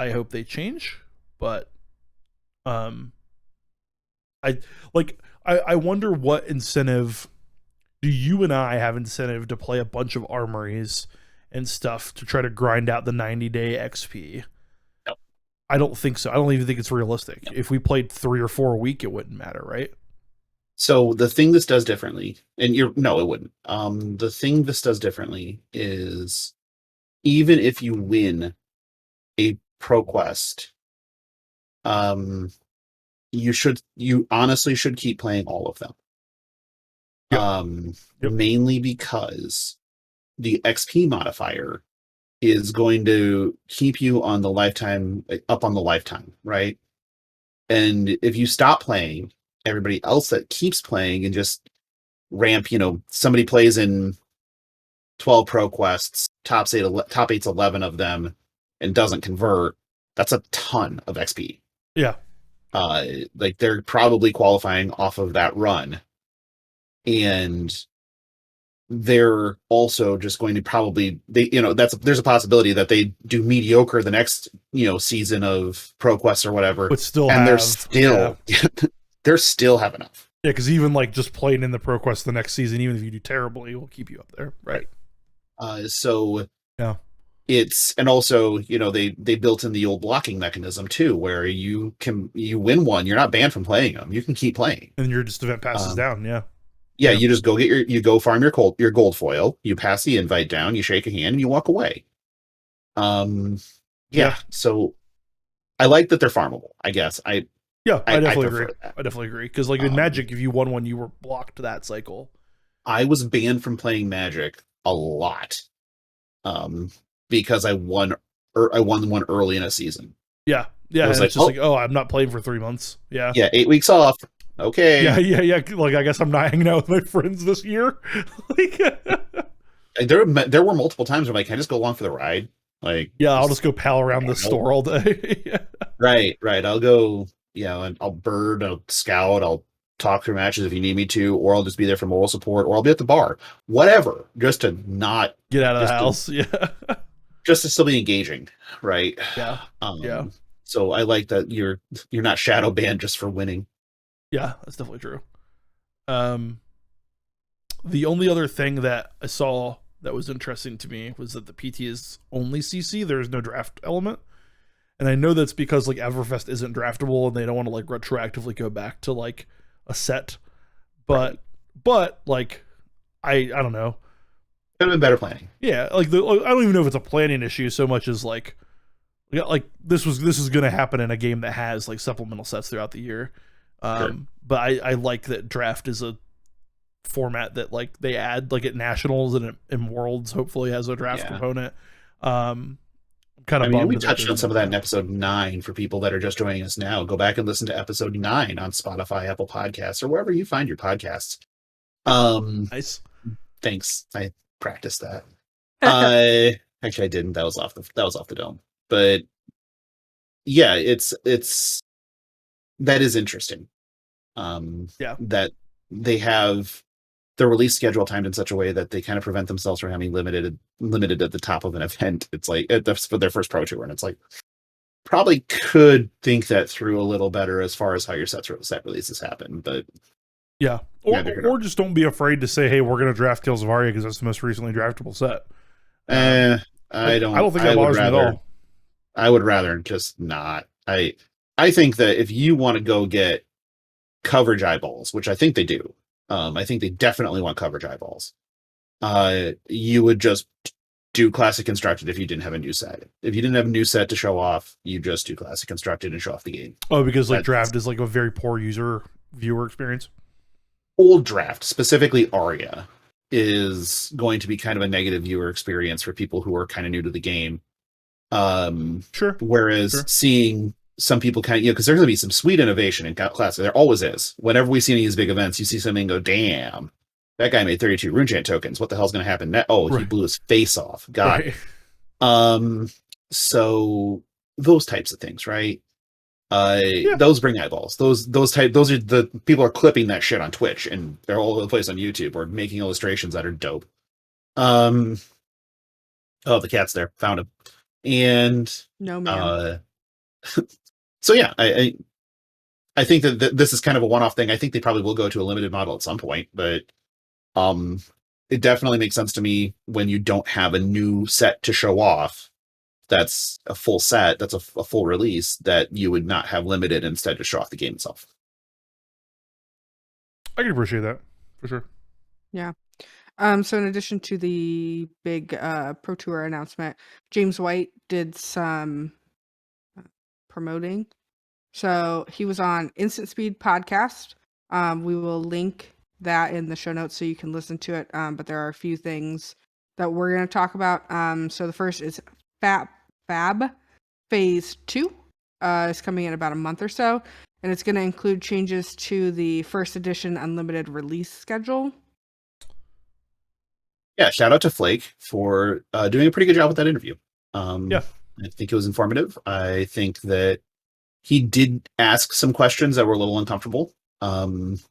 Speaker 4: hope they change. But I wonder what incentive do you and I have incentive to play a bunch of armories and stuff to try to grind out the 90-day XP?
Speaker 3: Nope.
Speaker 4: I don't think so. I don't even think it's realistic. Nope. If we played 3 or 4 a week, it wouldn't matter, right?
Speaker 3: So the thing this does differently, and it wouldn't. The thing this does differently is even if you win a pro quest, you honestly should keep playing all of them. Mainly because the XP modifier is going to keep you on the lifetime, up on the lifetime, right? And if you stop playing, everybody else that keeps playing and just ramp, somebody plays in 12 pro quests, top 8's 11 of them, and doesn't convert, that's a ton of XP.
Speaker 4: Yeah.
Speaker 3: Like they're probably qualifying off of that run. And they're also just going to probably there's a possibility that they do mediocre the next season of pro quests or whatever,
Speaker 4: but still
Speaker 3: they're still have enough.
Speaker 4: Yeah, because even like just playing in the pro quest the next season, even if you do terribly, it will keep you up there, right?
Speaker 3: So yeah, it's, and also they built in the old blocking mechanism too, where you win one, you're not banned from playing them, you can keep playing,
Speaker 4: and your just event passes down.
Speaker 3: Yeah, you just go go farm your gold foil, you pass the invite down, you shake a hand, and you walk away. So I like that they're farmable, I guess. I
Speaker 4: definitely agree. I definitely agree. Because like in Magic, if you won one, you were blocked that cycle.
Speaker 3: I was banned from playing Magic a lot. Because I won one early in a season.
Speaker 4: Yeah. Yeah. It's just like, I'm not playing for 3 months. Yeah.
Speaker 3: Yeah, 8 weeks off. Okay.
Speaker 4: Yeah. Like, I guess I'm not hanging out with my friends this year. Like,
Speaker 3: there were multiple times where I'm like, can I just go along for the ride? Like,
Speaker 4: I'll just go pal around the store all day.
Speaker 3: Right. I'll go, and I'll bird, I'll scout, I'll talk through matches if you need me to, or I'll just be there for moral support, or I'll be at the bar, whatever, just to not
Speaker 4: Get out of the
Speaker 3: just to-
Speaker 4: house. Yeah.
Speaker 3: just to still be engaging, right?
Speaker 4: Yeah. Yeah.
Speaker 3: So I like that you're not shadow banned just for winning.
Speaker 4: Yeah, that's definitely true. The only other thing that I saw that was interesting to me was that the PT is only CC. There's no draft element. And I know that's because like Everfest isn't draftable and they don't want to like retroactively go back to like a set. But like I don't know.
Speaker 3: Could have been better planning.
Speaker 4: Yeah, like I don't even know if it's a planning issue so much as like this is going to happen in a game that has like supplemental sets throughout the year.
Speaker 3: Sure.
Speaker 4: But I like that draft is a format that like they add like at nationals and in worlds hopefully has a draft component. Kind of
Speaker 3: we touched on some of that in episode 9 for people that are just joining us now. Go back and listen to episode 9 on Spotify, Apple Podcasts, or wherever you find your podcasts.
Speaker 4: Nice.
Speaker 3: Thanks. I practiced that. Actually I didn't. That was off the dome. But yeah, it's that is interesting. That they have the release schedule timed in such a way that they kind of prevent themselves from having limited at the top of an event. It's like for their first Pro Tour, and it's like probably could think that through a little better as far as how your set releases happen. But
Speaker 4: yeah, or just don't be afraid to say, hey, we're going to draft Tales of Aria because that's the most recently draftable set.
Speaker 3: I don't think that bothers me at all. I would rather just not. I think that if you want to go get coverage eyeballs, which I think they do, I think they definitely want coverage eyeballs. You would just do Classic Constructed if you didn't have a new set. If you didn't have a new set to show off, you just do Classic Constructed and show off the game.
Speaker 4: Oh, because like draft is like a very poor viewer experience.
Speaker 3: Old draft, specifically Aria, is going to be kind of a negative viewer experience for people who are kind of new to the game.
Speaker 4: Sure.
Speaker 3: Whereas seeing some people kind of, because there's going to be some sweet innovation in Classic. There always is. Whenever we see any of these big events, you see something and go, damn, that guy made 32 Runechant tokens. What the hell's going to happen next? Oh, he blew his face off. Got it. So those types of things, right? Those bring eyeballs. Those are the people are clipping that shit on Twitch and they're all over the place on YouTube or making illustrations that are dope. Oh, the cat's there. Found him. And
Speaker 2: no man.
Speaker 3: So yeah, I think that this is kind of a one-off thing. I think they probably will go to a limited model at some point, but it definitely makes sense to me when you don't have a new set to show off. That's a full set. That's a full release that you would not have limited instead to show off the game itself.
Speaker 4: I can appreciate that for sure.
Speaker 2: Yeah. So in addition to the big Pro Tour announcement, James White did some promoting. So he was on Instant Speed podcast. We will link that in the show notes so you can listen to it. But there are a few things that we're going to talk about. So the first is Fab Phase 2. It's coming in about a month or so. And it's going to include changes to the first edition unlimited release schedule.
Speaker 3: Yeah, shout out to Flake for doing a pretty good job with that interview. I think it was informative. I think that he did ask some questions that were a little uncomfortable. It's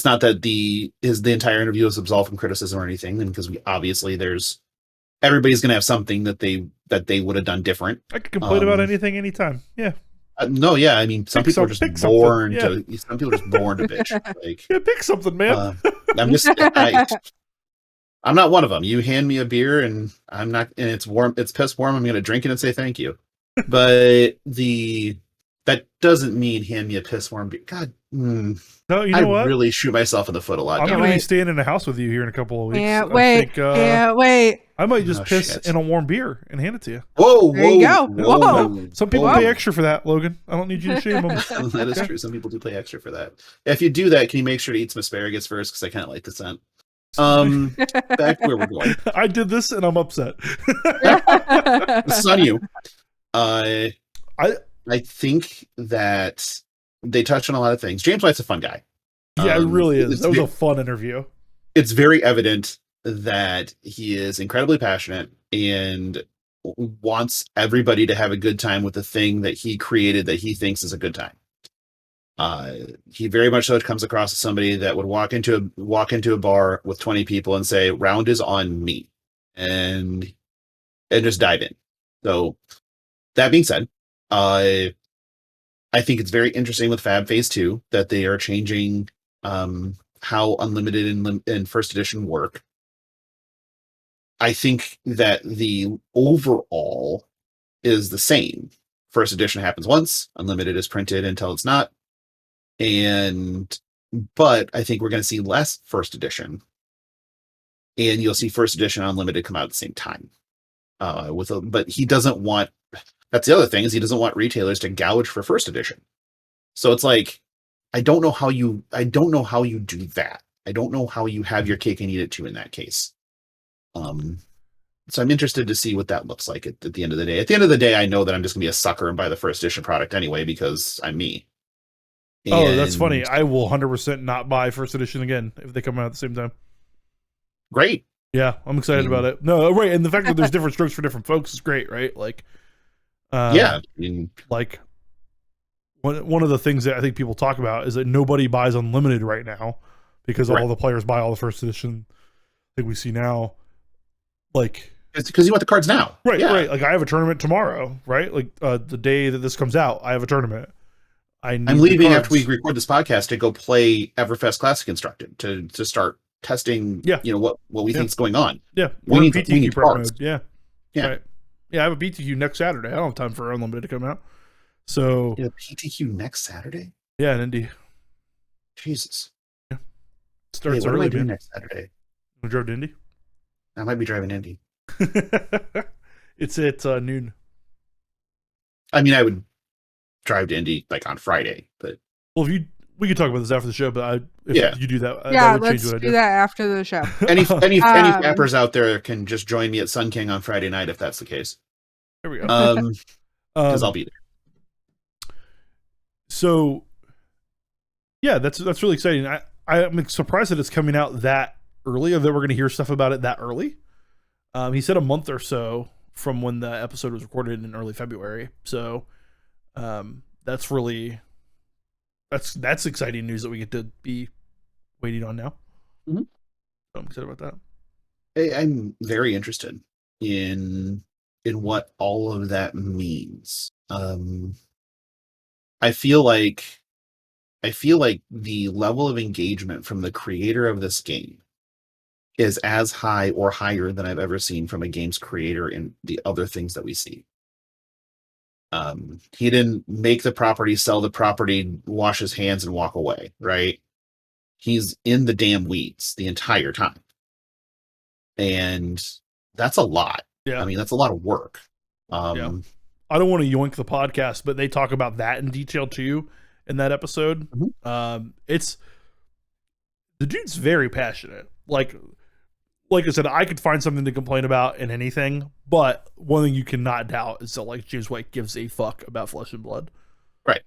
Speaker 3: not that the entire interview is absolved from criticism or anything, and because everybody's going to have something that they would have done different.
Speaker 4: I could complain about anything, anytime. Yeah.
Speaker 3: No, yeah. I mean, some people are just born to. Some people are just born to bitch. Like,
Speaker 4: yeah, pick something, man.
Speaker 3: I'm not one of them. You hand me a beer and it's warm. It's piss warm. I'm going to drink it and say thank you. But that doesn't mean hand me a piss warm beer. God,
Speaker 4: no, you know what?
Speaker 3: I really shoot myself in the foot a lot.
Speaker 4: I'm going to be staying in the house with you here in a couple of weeks.
Speaker 2: Can't wait.
Speaker 4: I might just piss in a warm beer and hand it to you.
Speaker 3: Whoa,
Speaker 2: there you go. Whoa.
Speaker 4: Some people pay extra for that, Logan. I don't need you to shame them.
Speaker 3: That is true. Some people do pay extra for that. If you do that, can you make sure to eat some asparagus first? Because I kind of like the scent. Back where we're going.
Speaker 4: I did this and I'm upset.
Speaker 3: This is on you. I think that they touched on a lot of things. James White's a fun guy.
Speaker 4: Yeah, it really is. That was a fun interview.
Speaker 3: It's very evident that he is incredibly passionate and wants everybody to have a good time with the thing that he created that he thinks is a good time. He very much so comes across as somebody that would walk into a bar with 20 people and say, "Round is on me," and just dive in. So that being said, I think it's very interesting with Fab Phase 2 that they are changing how Unlimited and First Edition work. I think that the overall is the same. First Edition happens once, Unlimited is printed until it's not. But I think we're going to see less First Edition, and you'll see First Edition Unlimited come out at the same time. But he doesn't want. That's the other thing, is he doesn't want retailers to gouge for First Edition. So it's like, I don't know how you do that. I don't know how you have your cake and eat it too in that case. So I'm interested to see what that looks like at the end of the day. At the end of the day, I know that I'm just gonna be a sucker and buy the First Edition product anyway because I'm me.
Speaker 4: Oh, that's funny. I will 100% not buy First Edition again if they come out at the same time.
Speaker 3: Great.
Speaker 4: Yeah, I'm excited about it. No, right, and the fact that there's different strokes for different folks is great, right? Like,
Speaker 3: yeah,
Speaker 4: like one of the things that I think people talk about is that nobody buys Unlimited right now because all the players buy all the First Edition that we see now. Like,
Speaker 3: it's because you want the cards now,
Speaker 4: right? Yeah. Right. Like, I have a tournament tomorrow, right? Like, the day that this comes out, I have a tournament. I'm
Speaker 3: leaving after we record this podcast to go play Everfest Classic Instructed to start testing.
Speaker 4: Yeah.
Speaker 3: What we think is going on.
Speaker 4: Yeah,
Speaker 3: we need
Speaker 4: PTQ prep mode. Yeah.
Speaker 3: Right.
Speaker 4: Yeah, I have a BTQ next Saturday. I don't have time for Unlimited to come out. So
Speaker 3: PTQ next Saturday.
Speaker 4: Yeah, in Indy.
Speaker 3: Jesus.
Speaker 4: Yeah. Starts
Speaker 3: what
Speaker 4: early.
Speaker 3: Am I doing next Saturday?
Speaker 4: You drove to Indy?
Speaker 3: I might be driving Indy.
Speaker 4: It's at noon.
Speaker 3: I mean, I would drive to Indy like on Friday, but
Speaker 4: we could talk about this after the show. But if you do that,
Speaker 2: yeah,
Speaker 4: that would
Speaker 2: let's do that after the show.
Speaker 3: Any fappers out there can just join me at Sun King on Friday night if that's the case.
Speaker 4: There we go.
Speaker 3: Because I'll be there.
Speaker 4: So, yeah, that's really exciting. I'm surprised that it's coming out that early, or that we're going to hear stuff about it that early. He said a month or so from when the episode was recorded in early February. So, that's exciting news that we get to be waiting on now.
Speaker 3: Mm-hmm.
Speaker 4: So I'm excited about that.
Speaker 3: I'm very interested in what all of that means. I feel like the level of engagement from the creator of this game is as high or higher than I've ever seen from a game's creator in the other things that we see. He didn't make the property, sell the property, wash his hands, and walk away, right? He's in the damn weeds the entire time. And that's a lot.
Speaker 4: Yeah.
Speaker 3: I mean, that's a lot of work.
Speaker 4: Yeah. I don't want to yoink the podcast, but they talk about that in detail too in that episode.
Speaker 3: Mm-hmm.
Speaker 4: It's the dude's very passionate. Like I said, I could find something to complain about in anything, but one thing you cannot doubt is that like James White gives a fuck about Flesh and Blood.
Speaker 3: Right.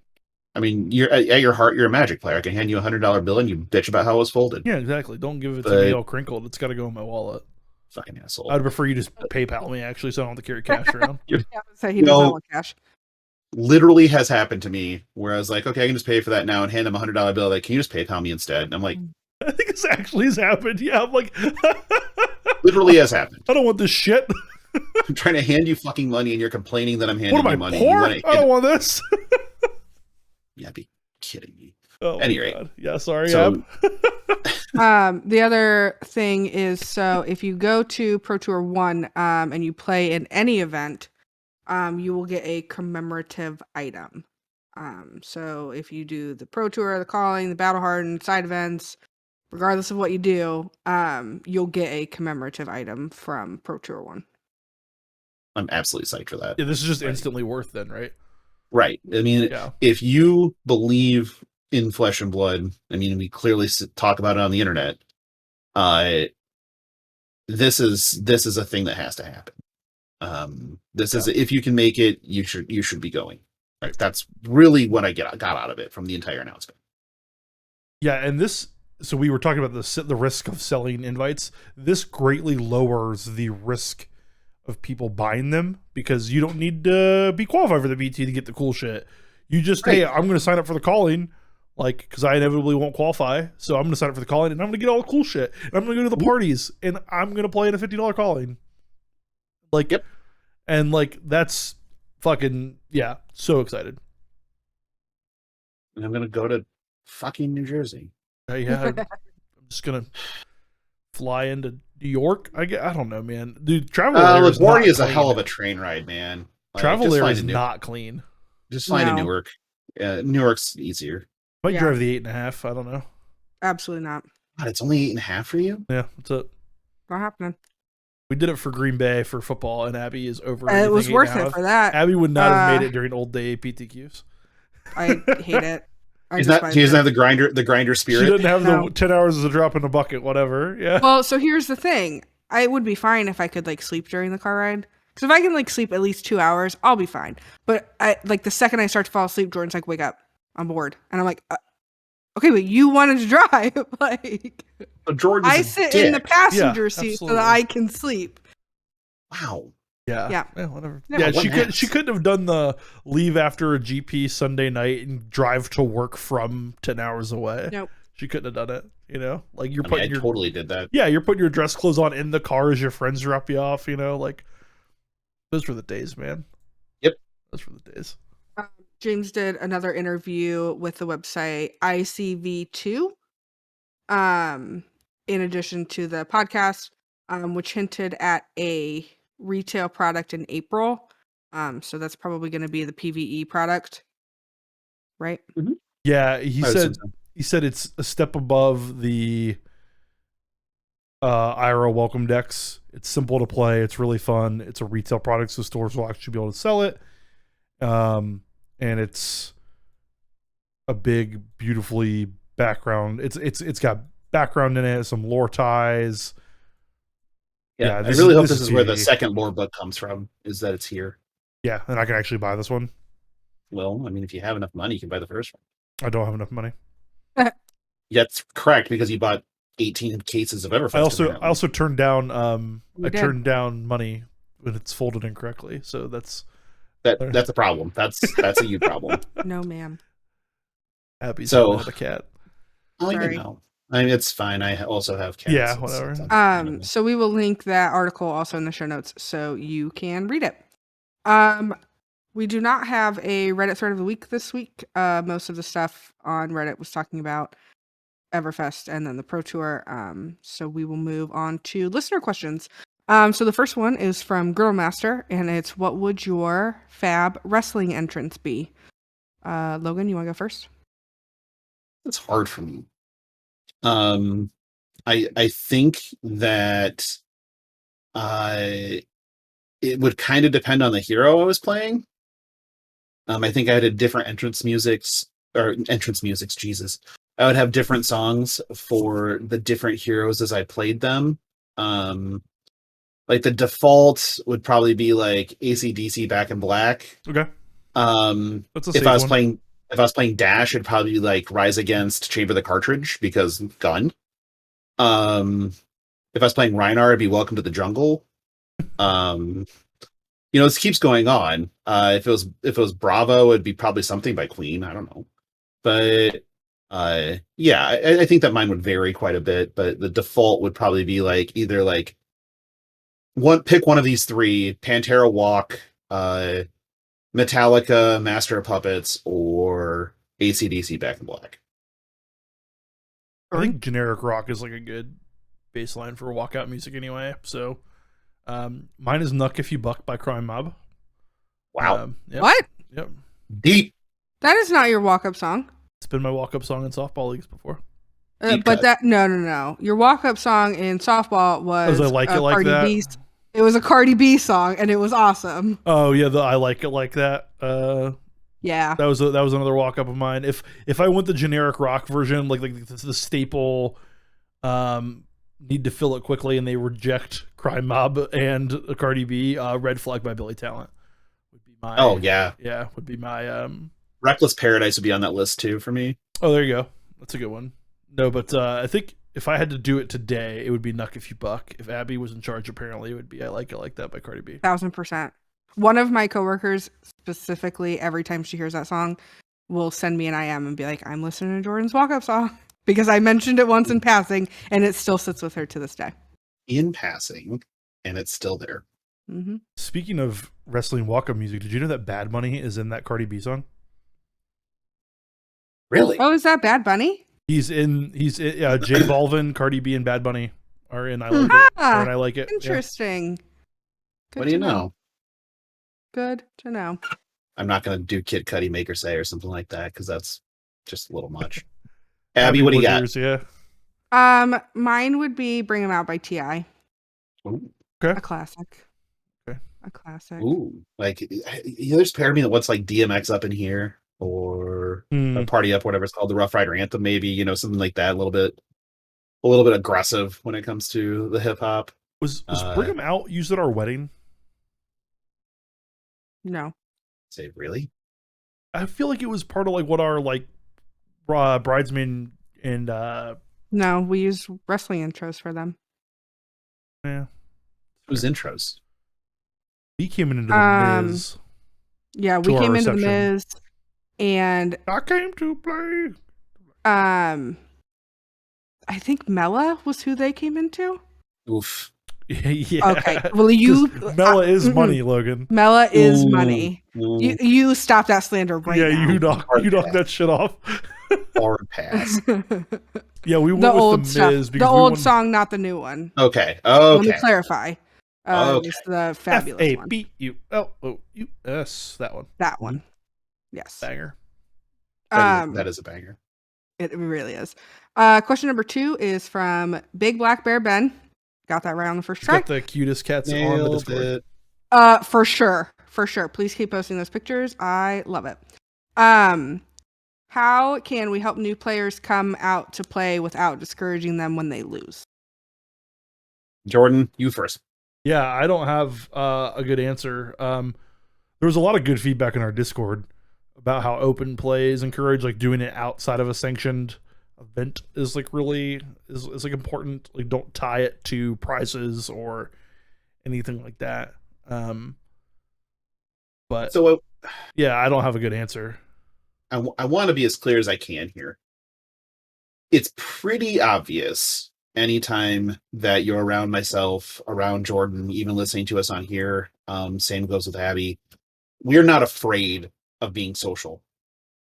Speaker 3: I mean, you're at your heart, you're a Magic player. I can hand you $100 bill and you bitch about how it was folded.
Speaker 4: Yeah, exactly. Don't give it to me all crinkled. It's got to go in my wallet.
Speaker 3: Fucking asshole.
Speaker 4: I'd prefer you just PayPal me, actually, so I don't have to carry cash around.
Speaker 2: Yeah, so he doesn't want cash.
Speaker 3: Literally has happened to me where I was like, okay, I can just pay for that now, and hand him a $100 bill. Like, can you just PayPal me instead? And I'm like,
Speaker 4: I think this actually has happened. Yeah, I'm like,
Speaker 3: literally has happened.
Speaker 4: I don't want this shit.
Speaker 3: I'm trying to hand you fucking money, and you're complaining that I'm handing you money.
Speaker 4: Poor? I don't want this.
Speaker 3: Yeah, be kidding me.
Speaker 4: Oh,
Speaker 3: anyway,
Speaker 4: God. Yeah, sorry.
Speaker 3: So,
Speaker 2: the other thing is, so if you go to Pro Tour 1 and you play in any event, you will get a commemorative item. So if you do the Pro Tour, the Calling, the Battle Hardened, side events, regardless of what you do, you'll get a commemorative item from Pro Tour 1.
Speaker 3: I'm absolutely psyched for that.
Speaker 4: Yeah, this is just instantly worth then, right?
Speaker 3: Right. I mean, if you believe in Flesh and Blood, I mean, we clearly talk about it on the internet. This is a thing that has to happen. This is, if you can make it, you should be going. Right. That's really what I got out of it from the entire announcement.
Speaker 4: Yeah, and so we were talking about the risk of selling invites. This greatly lowers the risk of people buying them because you don't need to be qualified for the BT to get the cool shit. You just, hey, I'm going to sign up for the Calling. Like, because I inevitably won't qualify, so I'm gonna sign up for the calling, and I'm gonna get all the cool shit, and I'm gonna go to the parties, and I'm gonna play in a $50 calling. Like,
Speaker 3: Yep.
Speaker 4: And like that's fucking so excited.
Speaker 3: And I'm gonna go to fucking New Jersey.
Speaker 4: I'm just gonna fly into New York. I don't know, man. Dude, travel there is
Speaker 3: LaGuardia
Speaker 4: not
Speaker 3: is a
Speaker 4: clean.
Speaker 3: hell of a train ride, man. Like,
Speaker 4: Travel
Speaker 3: just
Speaker 4: there
Speaker 3: flying
Speaker 4: is
Speaker 3: to
Speaker 4: not clean.
Speaker 3: Just flying to
Speaker 2: No.
Speaker 3: Newark. Newark's easier.
Speaker 4: Might
Speaker 2: Yeah.
Speaker 4: drive the 8.5. I don't know.
Speaker 2: Absolutely not.
Speaker 3: God, it's only 8.5 for you?
Speaker 4: Yeah, that's it.
Speaker 2: Not happening.
Speaker 4: We did it for Green Bay for football, and Abby is over.
Speaker 2: It was worth it for that.
Speaker 4: Abby would not have made it during old day PTQs.
Speaker 2: I hate it.
Speaker 3: She doesn't have the grinder spirit.
Speaker 4: She doesn't have the 10 hours as a drop in a bucket, whatever. Yeah.
Speaker 2: Well, so here's the thing. I would be fine if I could like sleep during the car ride. Because if I can like sleep at least 2 hours, I'll be fine. But I like the second I start to fall asleep, Jordan's like, "Wake up! I'm bored," and I'm like, "Okay, but you wanted to drive." Like,
Speaker 3: Jordan's
Speaker 2: I sit in the passenger seat so that
Speaker 4: absolutely.
Speaker 2: I can sleep.
Speaker 3: Wow.
Speaker 2: Yeah.
Speaker 4: Whatever.
Speaker 2: Yeah,
Speaker 4: Yeah,
Speaker 3: what
Speaker 4: she couldn't have done the leave after a GP Sunday night and drive to work from 10 hours away.
Speaker 2: Nope.
Speaker 4: She couldn't have done it. You know, like you're
Speaker 3: I
Speaker 4: putting your
Speaker 3: totally did that.
Speaker 4: you're putting your dress clothes on in the car as your friends drop you off. You know, like those were the days, man.
Speaker 3: Yep.
Speaker 4: Those were the days.
Speaker 2: James did another interview with the website ICV2, in addition to the podcast, which hinted at a retail product in April. So that's probably going to be the PvE product, right?
Speaker 4: Yeah,
Speaker 3: I would assume so.
Speaker 4: he said it's a step above the IRL welcome decks. It's simple to play. It's really fun. It's a retail product, so stores will actually be able to sell it. And it's a big, beautifully background. It's got background in it, some lore ties.
Speaker 3: Yeah, I
Speaker 4: this
Speaker 3: really hope
Speaker 4: this
Speaker 3: this is where the
Speaker 4: PvE.
Speaker 3: second lore book comes from, is that it's here.
Speaker 4: Yeah, and I can actually buy this one.
Speaker 3: Well, I mean, if you have enough money, you can buy the first one.
Speaker 4: I don't have enough money.
Speaker 3: Yeah, that's correct, because you bought 18 cases of Everfest.
Speaker 4: I also turned down
Speaker 2: You did.
Speaker 4: turned down money when it's folded incorrectly. So that's
Speaker 3: that's a problem. That's a you problem.
Speaker 2: No, ma'am.
Speaker 4: Abby's
Speaker 3: So-
Speaker 4: the cat.
Speaker 3: Oh,
Speaker 2: Sorry.
Speaker 3: you know. I mean, it's fine. I also have cats.
Speaker 4: Yeah,
Speaker 3: It's-
Speaker 4: whatever.
Speaker 3: it's understandable.
Speaker 2: So we will link that article also in the show notes so you can read it. We do not have a Reddit thread of the week this week. Most of the stuff on Reddit was talking about Everfest and then the Pro Tour. So we will move on to listener questions. So the first one is from Girlmaster, and it's, what would your fab wrestling entrance be? Logan, you want to go first?
Speaker 3: It's hard for me. I think that it would kind of depend on the hero I was playing. I think I had a different entrance musics. Jesus, I would have different songs for the different heroes as I played them. Like the default would probably be like AC/DC Back in Black.
Speaker 4: Okay. That's a
Speaker 3: If
Speaker 4: safe
Speaker 3: I was
Speaker 4: one.
Speaker 3: playing Dash, it'd probably be like Rise Against Chamber the Cartridge, because gun. If I was playing Rhinar, it'd be Welcome to the Jungle. This keeps going on. If it was Bravo, it'd be probably something by Queen. I don't know, but I think that mine would vary quite a bit. But the default would probably be like either like pick one of these three: Pantera Walk, Metallica, Master of Puppets, or AC/DC Back in Black.
Speaker 4: I think generic rock is like a good baseline for walkout music anyway. So mine is Nuck If You Buck by Crime Mob.
Speaker 3: Wow,
Speaker 4: Yep,
Speaker 2: What?
Speaker 4: Yep.
Speaker 3: deep.
Speaker 2: That is not your walk-up song.
Speaker 4: It's been my walk-up song in softball leagues before.
Speaker 3: Deep
Speaker 2: But
Speaker 3: cut.
Speaker 2: that no. Your walk-up song in softball was
Speaker 4: I like it like
Speaker 2: Cardi
Speaker 4: that.
Speaker 2: B. It was a Cardi B song, and it was awesome.
Speaker 4: Oh yeah, I like it like that.
Speaker 2: Yeah.
Speaker 4: That was another walk-up of mine. If I went the generic rock version, like the staple, need to fill it quickly, and they reject Crime Mob and Cardi B, Red Flag by Billy Talent would be my.
Speaker 3: Oh yeah,
Speaker 4: would be my.
Speaker 3: Reckless Paradise would be on that list too for me.
Speaker 4: Oh, there you go. That's a good one. No, but I think if I had to do it today, it would be Nuck If You Buck. If Abby was in charge, apparently it would be I Like It Like That by Cardi B.
Speaker 2: 1000%. One of my coworkers specifically, every time she hears that song, will send me an IM and be like, I'm listening to Jordan's walk-up song because I mentioned it once in passing and it still sits with her to this day.
Speaker 3: In passing, and it's still there.
Speaker 2: Mm-hmm.
Speaker 4: Speaking of wrestling walk-up music, did you know that Bad Bunny is in that Cardi B song?
Speaker 3: Really?
Speaker 2: Oh, is that Bad Bunny?
Speaker 4: He's in J Balvin, Cardi B, and Bad Bunny are in I Like It. Or in I Like It.
Speaker 2: Interesting.
Speaker 3: What do you know?
Speaker 2: Good to know.
Speaker 3: I'm not going to do Kid Cudi Make or Say or something like that because that's just a little much. Abby, what do you got?
Speaker 4: Yours, yeah.
Speaker 2: Mine would be Bring 'Em Out by T.I.
Speaker 3: Ooh.
Speaker 4: Okay.
Speaker 2: A classic.
Speaker 4: Okay.
Speaker 2: A classic.
Speaker 3: Ooh, like there's part of me that wants like DMX Up in Here or Party Up, whatever it's called, the Rough Rider Anthem, maybe, something like that. A little bit aggressive when it comes to the hip hop.
Speaker 4: Was Bring 'Em Out used at our wedding?
Speaker 2: No.
Speaker 3: Say really?
Speaker 4: I feel like it was part of like what our like bridesmaid and
Speaker 2: No, we used wrestling intros for them.
Speaker 4: yeah.
Speaker 3: Whose intros?
Speaker 4: We came into the Miz.
Speaker 2: Yeah, we came into the
Speaker 4: reception.
Speaker 2: Miz and
Speaker 4: I came to play.
Speaker 2: I think Mella was who they came into.
Speaker 3: Oof.
Speaker 4: Yeah.
Speaker 2: Okay. Well, you
Speaker 4: Mella is money, Logan.
Speaker 2: Mella is
Speaker 3: Ooh.
Speaker 2: money.
Speaker 3: Ooh.
Speaker 2: You stop that slander right
Speaker 4: Yeah,
Speaker 2: now.
Speaker 4: you knock that shit off.
Speaker 3: Hard pass.
Speaker 4: Yeah, we went
Speaker 2: The
Speaker 4: with
Speaker 2: old
Speaker 4: the
Speaker 2: stuff.
Speaker 4: Miz
Speaker 2: The
Speaker 4: because
Speaker 2: old song, not the new one.
Speaker 3: Okay.
Speaker 2: Let me clarify.
Speaker 3: Okay.
Speaker 2: It's the fabulous one.
Speaker 4: FABULOUS. That one.
Speaker 2: That one. Yes.
Speaker 4: Banger.
Speaker 3: That is a banger.
Speaker 2: It really is. Question number 2 is from Big Black Bear Ben. Got that right on the first
Speaker 4: He's
Speaker 2: try.
Speaker 4: got the cutest cats on the Discord.
Speaker 2: For sure. Please keep posting those pictures. I love it. How can we help new players come out to play without discouraging them when they lose?
Speaker 3: Jordan, you first.
Speaker 4: Yeah, I don't have a good answer. There was a lot of good feedback in our Discord about how open play is encouraged, like doing it outside of a sanctioned event is like really is like important. Like don't tie it to prizes or anything like that. But
Speaker 3: so
Speaker 4: yeah, I don't have a good answer.
Speaker 3: I want to be as clear as I can here. It's pretty obvious anytime that you're around myself, around Jordan, even listening to us on here. Same goes with Abby. We're not afraid of being social.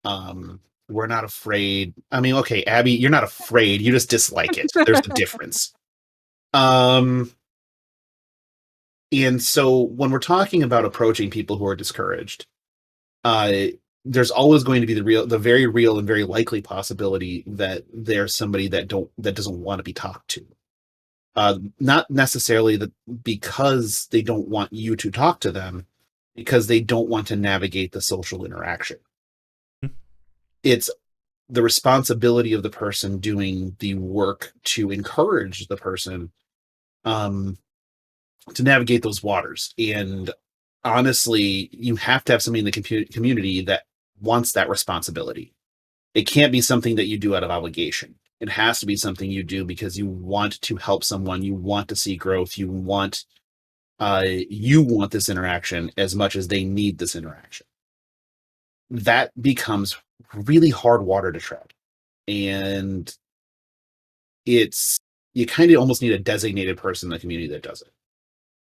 Speaker 3: We're not afraid. I mean, okay, Abby, you're not afraid. You just dislike it. There's a difference. And so when we're talking about approaching people who are discouraged, there's always going to be the very real and very likely possibility that there's somebody that doesn't want to be talked to. Not necessarily that because they don't want you to talk to them, because they don't want to navigate the social interaction. It's the responsibility of the person doing the work to encourage the person to navigate those waters. And honestly, you have to have somebody in the community that wants that responsibility. It can't be something that you do out of obligation. It has to be something you do because you want to help someone. You want to see growth. You want this interaction as much as they need this interaction. That becomes really hard water to tread. And you kind of almost need a designated person in the community that does it.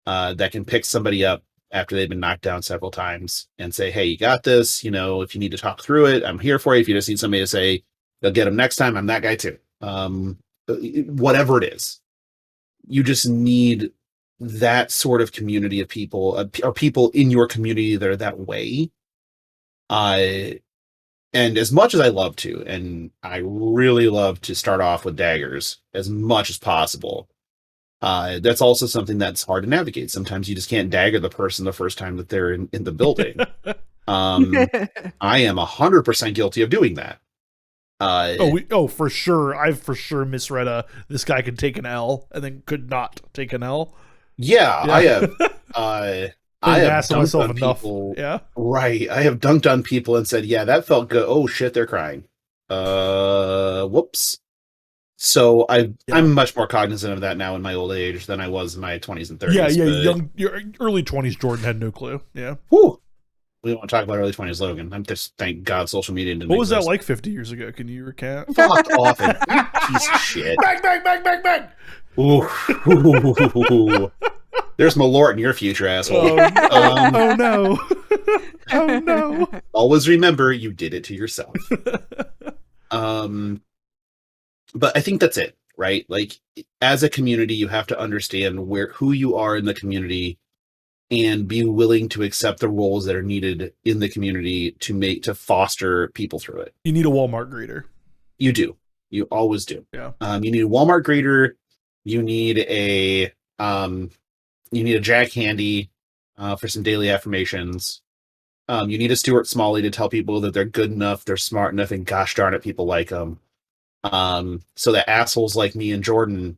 Speaker 3: That can pick somebody up after they've been knocked down several times and say, hey, you got this. If you need to talk through it, I'm here for you. If you just need somebody to say, they'll get them next time, I'm that guy too. Whatever it is, you just need that sort of community of people or people in your community that are that way. And as much as I love to, and I really love to start off with daggers as much as possible, that's also something that's hard to navigate. Sometimes you just can't dagger the person the first time that they're in the building. I am 100% guilty of doing that.
Speaker 4: For sure. I've for sure misread this guy could take an L and then could not take an L.
Speaker 3: Yeah. I have. I have
Speaker 4: dunked myself
Speaker 3: on
Speaker 4: enough.
Speaker 3: people.
Speaker 4: Yeah.
Speaker 3: Right. I have dunked on people and said, yeah, that felt good. Oh shit, they're crying. Whoops. So I'm much more cognizant of that now in my old age than I was in my 20s and 30s.
Speaker 4: Yeah, your early 20s, Jordan had no clue. Yeah.
Speaker 3: Whew. We don't want to talk about early 20s Logan. I'm just thank God social media didn't.
Speaker 4: What was that
Speaker 3: exist.
Speaker 4: like 50 years ago? Can you recant?
Speaker 3: Fuck off, and you piece of shit.
Speaker 4: Bang, bang, bang, bang, bang.
Speaker 3: Ooh. There's Malort in your future, asshole.
Speaker 4: Oh no. Oh no.
Speaker 3: Always remember you did it to yourself. But I think that's it, right? Like, as a community, you have to understand who you are in the community and be willing to accept the roles that are needed in the community to foster people through it.
Speaker 4: You need a Walmart greeter.
Speaker 3: You do. You always do.
Speaker 4: Yeah.
Speaker 3: You need a Walmart greeter. You need a Jack Handy for some daily affirmations. You need a Stuart Smalley to tell people that they're good enough, they're smart enough, and gosh darn it, people like them. So that assholes like me and Jordan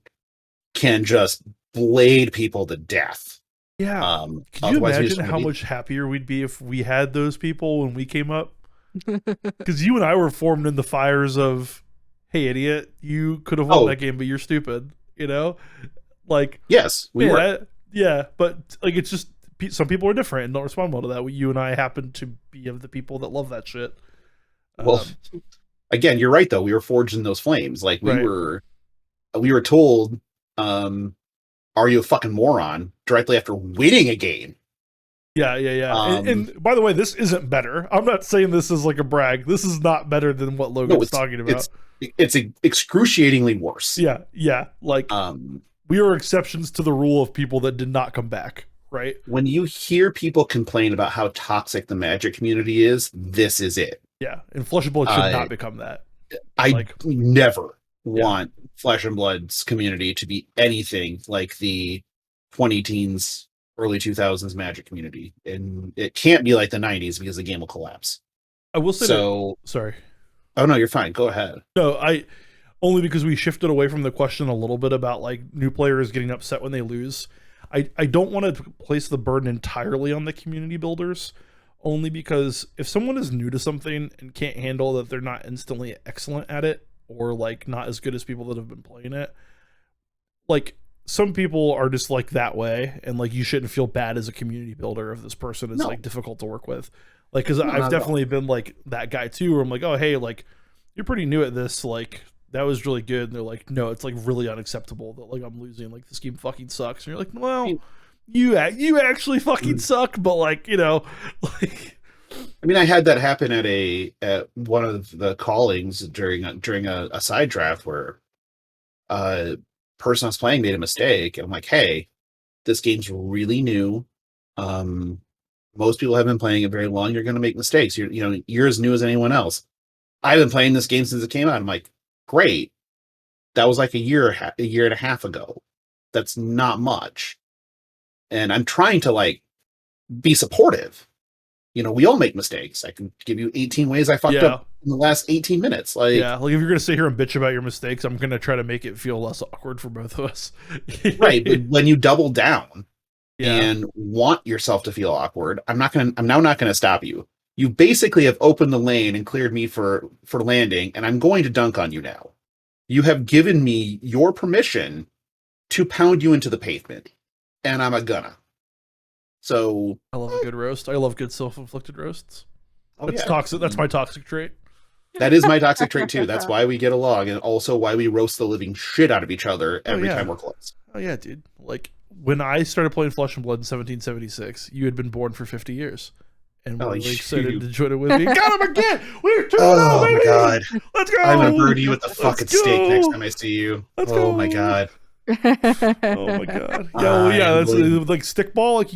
Speaker 3: can just blade people to death.
Speaker 4: Yeah. Could you imagine how much happier we'd be if we had those people when we came up? Because you and I were formed in the fires of, hey, idiot, you could have won that game, but you're stupid. You know? Like,
Speaker 3: yes, we were.
Speaker 4: Yeah, but like, it's just some people are different and don't respond well to that. You and I happen to be of the people that love that shit.
Speaker 3: Well, again, you're right though. We were forged in those flames. Like we were told, are you a fucking moron? Directly after winning a game.
Speaker 4: Yeah. And by the way, this isn't better. I'm not saying this is like a brag. This is not better than what Logan's talking about.
Speaker 3: It's excruciatingly worse.
Speaker 4: Yeah. Like, we are exceptions to the rule of people that did not come back, right?
Speaker 3: When you hear people complain about how toxic the Magic community is, this is it.
Speaker 4: Yeah, and Flesh and Blood should not become that.
Speaker 3: I never want Flesh and Blood's community to be anything like the 20-teens, early 2000s Magic community. And it can't be like the 90s because the game will collapse.
Speaker 4: I will say sorry.
Speaker 3: Oh, no, you're fine. Go ahead.
Speaker 4: No, only because we shifted away from the question a little bit about like new players getting upset when they lose. I don't want to place the burden entirely on the community builders, only because if someone is new to something and can't handle that they're not instantly excellent at it, or like not as good as people that have been playing it, like some people are just like that way, and like you shouldn't feel bad as a community builder if this person is like difficult to work with. Like, because I've definitely been like that guy too, where I'm like, oh hey, like you're pretty new at this, like that was really good, and they're like, no, it's like really unacceptable that like I'm losing, like this game fucking sucks, and you're like, well, you actually fucking suck, but like, you know, like,
Speaker 3: I mean, I had that happen at one of the callings during a side draft where a person I was playing made a mistake, and I'm like, hey, this game's really new. Most people have been playing it very long. You're going to make mistakes. You're as new as anyone else. I've been playing this game since it came out. I'm like, great. That was like a year and a half ago. That's not much. And I'm trying to like be supportive. We all make mistakes. I can give you 18 ways I fucked up in the last 18 minutes. Like,
Speaker 4: yeah, like if you're going to sit here and bitch about your mistakes, I'm going to try to make it feel less awkward for both of us.
Speaker 3: Right. But when you double down and want yourself to feel awkward, I'm now not going to stop you. You basically have opened the lane and cleared me for landing, and I'm going to dunk on you now. You have given me your permission to pound you into the pavement, and I'm gonna. So
Speaker 4: I love a good roast. I love good self-inflicted roasts. That's
Speaker 3: yeah.
Speaker 4: Toxic. That's my toxic trait.
Speaker 3: That is my toxic trait too. That's why we get along, and also why we roast the living shit out of each other every time we're close.
Speaker 4: Oh yeah, dude. Like when I started playing Flesh and Blood in 1776, you had been born for 50 years. And we're really excited to join it with me. Got him again! We're 2-0,
Speaker 3: oh
Speaker 4: baby!
Speaker 3: My god.
Speaker 4: Let's go!
Speaker 3: I'm gonna burn you with the fucking steak next time I see you.
Speaker 4: Let's go.
Speaker 3: My god.
Speaker 4: Oh my god. Yeah, that's like stickball, like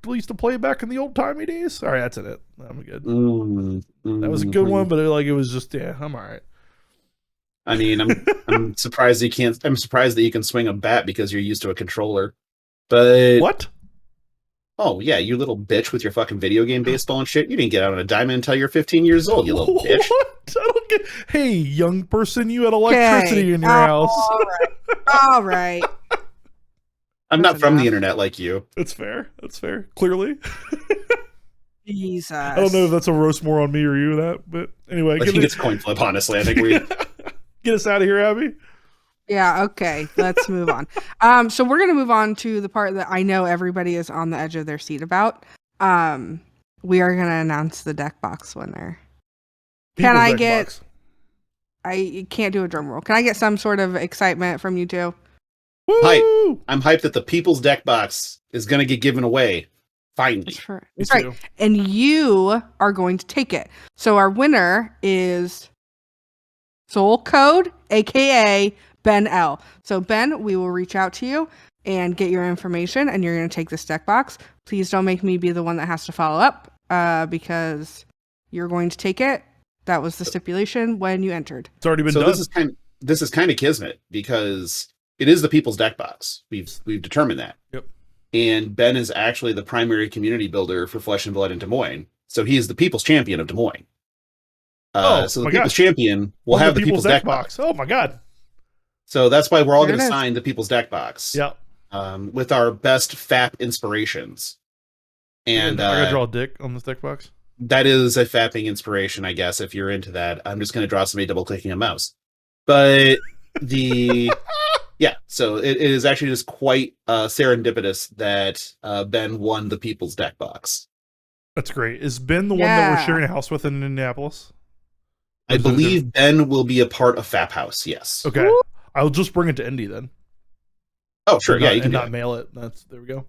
Speaker 4: we used to play back in the old timey days. Alright, that's it. I'm good. That was a good one, but it was just I'm alright.
Speaker 3: I mean, I'm surprised that you can swing a bat because you're used to a controller. But
Speaker 4: what?
Speaker 3: Oh, yeah, you little bitch with your fucking video game baseball and shit. You didn't get out on a diamond until you're 15 years old, you little bitch.
Speaker 4: What? I don't get... Hey, young person, you had electricity in your house.
Speaker 2: All right.
Speaker 3: I'm not from the internet like you.
Speaker 4: That's fair. Clearly.
Speaker 2: Jesus.
Speaker 4: I don't know if that's a roast more on me or you, but anyway.
Speaker 3: I think it's a coin flip, honestly. I think we...
Speaker 4: Get us out of here, Abby.
Speaker 2: Yeah, okay. Let's move on. So we're going to move on to the part that I know everybody is on the edge of their seat about, we are going to announce the deck box winner.
Speaker 4: People's
Speaker 2: Can I
Speaker 4: deck
Speaker 2: get?
Speaker 4: box.
Speaker 2: I can't do a drum roll. Can I get some sort of excitement from you two?
Speaker 4: Woo!
Speaker 3: I'm hyped that the People's Deck Box is going to get given away. Finally.
Speaker 2: That's right.
Speaker 4: Me
Speaker 2: That's right.
Speaker 4: too.
Speaker 2: And you are going to take it. So our winner is Soul Code, aka Ben L. So Ben, we will reach out to you and get your information, and you're going to take this deck box. Please don't make me be the one that has to follow up, because you're going to take it. That was the stipulation when you entered.
Speaker 4: It's already been
Speaker 3: So
Speaker 4: done.
Speaker 3: this is kind of kismet because it is the People's Deck Box. We've determined that.
Speaker 4: Yep.
Speaker 3: And Ben is actually the primary community builder for Flesh and Blood in Des Moines. So he is the People's Champion of Des Moines. So the People's Champion will have the People's Deck Box.
Speaker 4: Oh my God.
Speaker 3: So that's why we're all
Speaker 2: There
Speaker 3: going
Speaker 2: it
Speaker 3: to
Speaker 2: is.
Speaker 3: sign the People's Deck Box.
Speaker 4: Yep.
Speaker 3: With our best FAP inspirations. And
Speaker 4: I gotta draw a dick on this deck box.
Speaker 3: that is a fapping inspiration, I guess, if you're into that. I'm just going to draw somebody double clicking a mouse. But yeah, so it is actually just quite serendipitous that Ben won the People's Deck Box.
Speaker 4: That's great. Is Ben the one that we're
Speaker 2: Yeah.
Speaker 4: sharing a house with in Indianapolis?
Speaker 3: I believe Ben will be a part of FAP House, yes.
Speaker 4: Okay.
Speaker 2: Woo!
Speaker 4: I'll just bring it to Indy then.
Speaker 3: Oh, sure,
Speaker 4: And
Speaker 3: yeah,
Speaker 4: not,
Speaker 3: you can
Speaker 4: and
Speaker 3: do
Speaker 4: not
Speaker 3: that.
Speaker 4: mail it. There we go.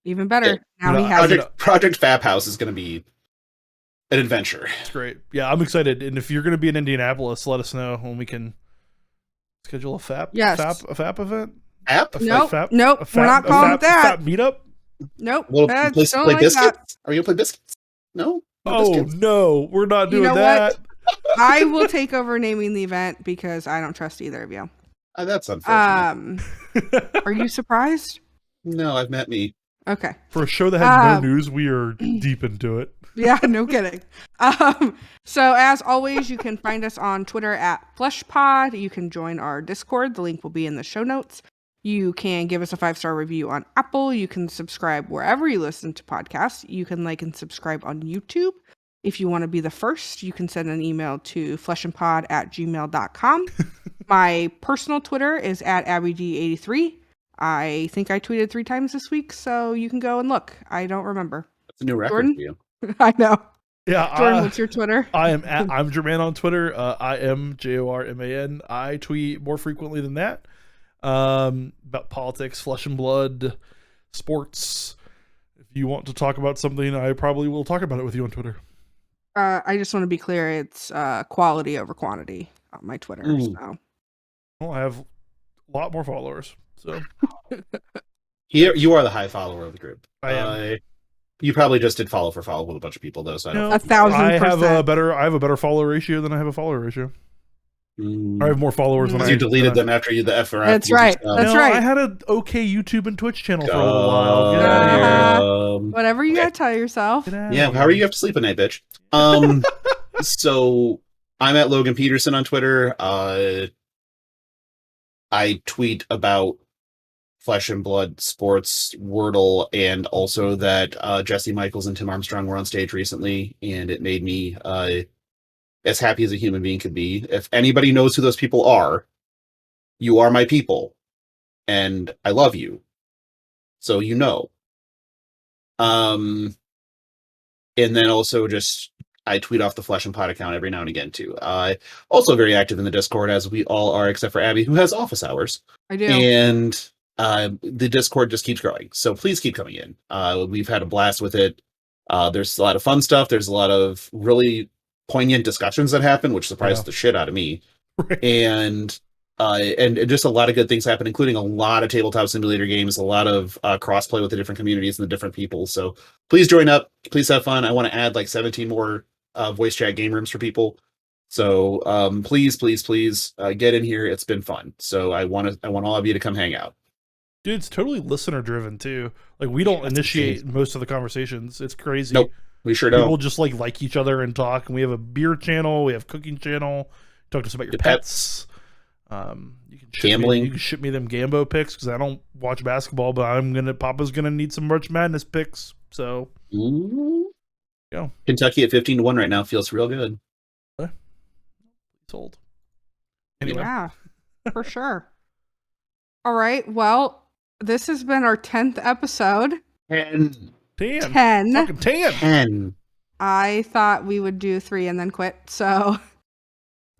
Speaker 2: Even better.
Speaker 3: Yeah.
Speaker 2: Now
Speaker 4: No,
Speaker 2: he has it.
Speaker 3: Project FAP House is going to be an adventure.
Speaker 4: It's great. Yeah, I'm excited. And if you're going to be in Indianapolis, let us know when we can schedule a FAP.
Speaker 2: Yes.
Speaker 4: A FAP event.
Speaker 3: App?
Speaker 2: Nope.
Speaker 4: FAP?
Speaker 2: Nope.
Speaker 4: A FAP,
Speaker 2: We're not
Speaker 4: a
Speaker 2: calling
Speaker 4: FAP,
Speaker 2: it that.
Speaker 4: FAP meetup.
Speaker 2: Nope.
Speaker 3: We'll
Speaker 2: That's
Speaker 3: play
Speaker 2: don't like
Speaker 3: biscuits?
Speaker 2: that.
Speaker 3: Are you going to play biscuits? No? No
Speaker 4: Oh
Speaker 3: biscuits?
Speaker 4: no, we're not
Speaker 2: You
Speaker 4: doing
Speaker 2: know
Speaker 4: that.
Speaker 2: what? I will take over naming the event because I don't trust either of you.
Speaker 3: That's unfortunate.
Speaker 2: Are you surprised?
Speaker 3: No, I've met me.
Speaker 2: Okay.
Speaker 4: For a show that has no
Speaker 2: Um,
Speaker 4: news, we are deep into it.
Speaker 2: Yeah, no kidding. So as always, you can find us on Twitter at FleshPod. You can join our Discord. The link will be in the show notes. You can give us a 5-star review on Apple. You can subscribe wherever you listen to podcasts. You can like and subscribe on YouTube. If you want to be the first, you can send an email to fleshandpod@gmail.com. My personal Twitter is at AbbyD83. I think I tweeted 3 times this week, so you can go and look. I don't remember.
Speaker 3: That's a new record
Speaker 2: Jordan?
Speaker 3: for you.
Speaker 2: I know.
Speaker 4: Yeah,
Speaker 2: Jordan, what's your Twitter?
Speaker 4: I'm Jermaine on Twitter. I am JORMAN. I tweet more frequently than that. About politics, flesh and blood, sports. If you want to talk about something, I probably will talk about it with you on Twitter.
Speaker 2: I just want to be clear. It's quality over quantity on my Twitter. So.
Speaker 4: Well, I have a lot more followers, so
Speaker 3: Here, you are the high follower of the group.
Speaker 4: I am.
Speaker 3: You probably just did follow with a bunch of people, though. So I don't.
Speaker 4: No,
Speaker 2: 1,000%.
Speaker 4: I have a better follower ratio than I have a follower ratio. I have more followers than
Speaker 3: Because
Speaker 4: I.
Speaker 3: you deleted
Speaker 4: than I-
Speaker 3: them after you the F or
Speaker 2: That's right. That's
Speaker 4: no,
Speaker 2: right.
Speaker 4: I had an okay YouTube and Twitch channel for a little while. Get out of here.
Speaker 2: Whatever you gotta tell yourself.
Speaker 4: Get out
Speaker 3: Yeah,
Speaker 4: of
Speaker 3: how are
Speaker 4: here.
Speaker 3: you have to sleep at night, bitch? So I'm at Logan Peterson on Twitter. I tweet about Flesh and Blood, sports, Wordle, and also that Jesse Michaels and Tim Armstrong were on stage recently, and it made me as happy as a human being could be. If anybody knows who those people are, you are my people, and I love you. So you know. And then also just I tweet off the Flesh and Pod account every now and again too. Also very active in the Discord, as we all are, except for Abby, who has office hours.
Speaker 2: I do.
Speaker 3: And the Discord just keeps growing. So please keep coming in. We've had a blast with it. There's a lot of fun stuff. There's a lot of really poignant discussions that happen, which surprised the shit out of me.
Speaker 4: Right.
Speaker 3: And just a lot of good things happen, including a lot of tabletop simulator games, a lot of crossplay with the different communities and the different people. So please join up. Please have fun. I want to add like 17 more voice chat game rooms for people. So please get in here. It's been fun. So I want all of you to come hang out.
Speaker 4: Dude, it's totally listener driven too. Like we don't initiate most of the conversations. It's crazy.
Speaker 3: Nope, we sure
Speaker 4: People
Speaker 3: don't.
Speaker 4: just like each other and talk. And we have a beer channel. We have cooking channel. Talk to us about your pets. You can ship
Speaker 3: Gambling.
Speaker 4: You can ship me them Gambo picks because I don't watch basketball, but Papa's gonna need some March Madness picks. So
Speaker 3: Ooh.
Speaker 4: Yeah.
Speaker 3: Kentucky at 15-1 right now feels real good.
Speaker 4: sold. Anyway,
Speaker 2: Yeah, for sure. All right. Well, this has been our 10th episode.
Speaker 3: And
Speaker 4: 10. Fucking 10.
Speaker 3: 10.
Speaker 2: I thought we would do 3 and then quit. So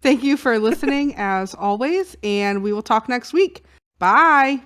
Speaker 2: thank you for listening as always, and we will talk next week. Bye.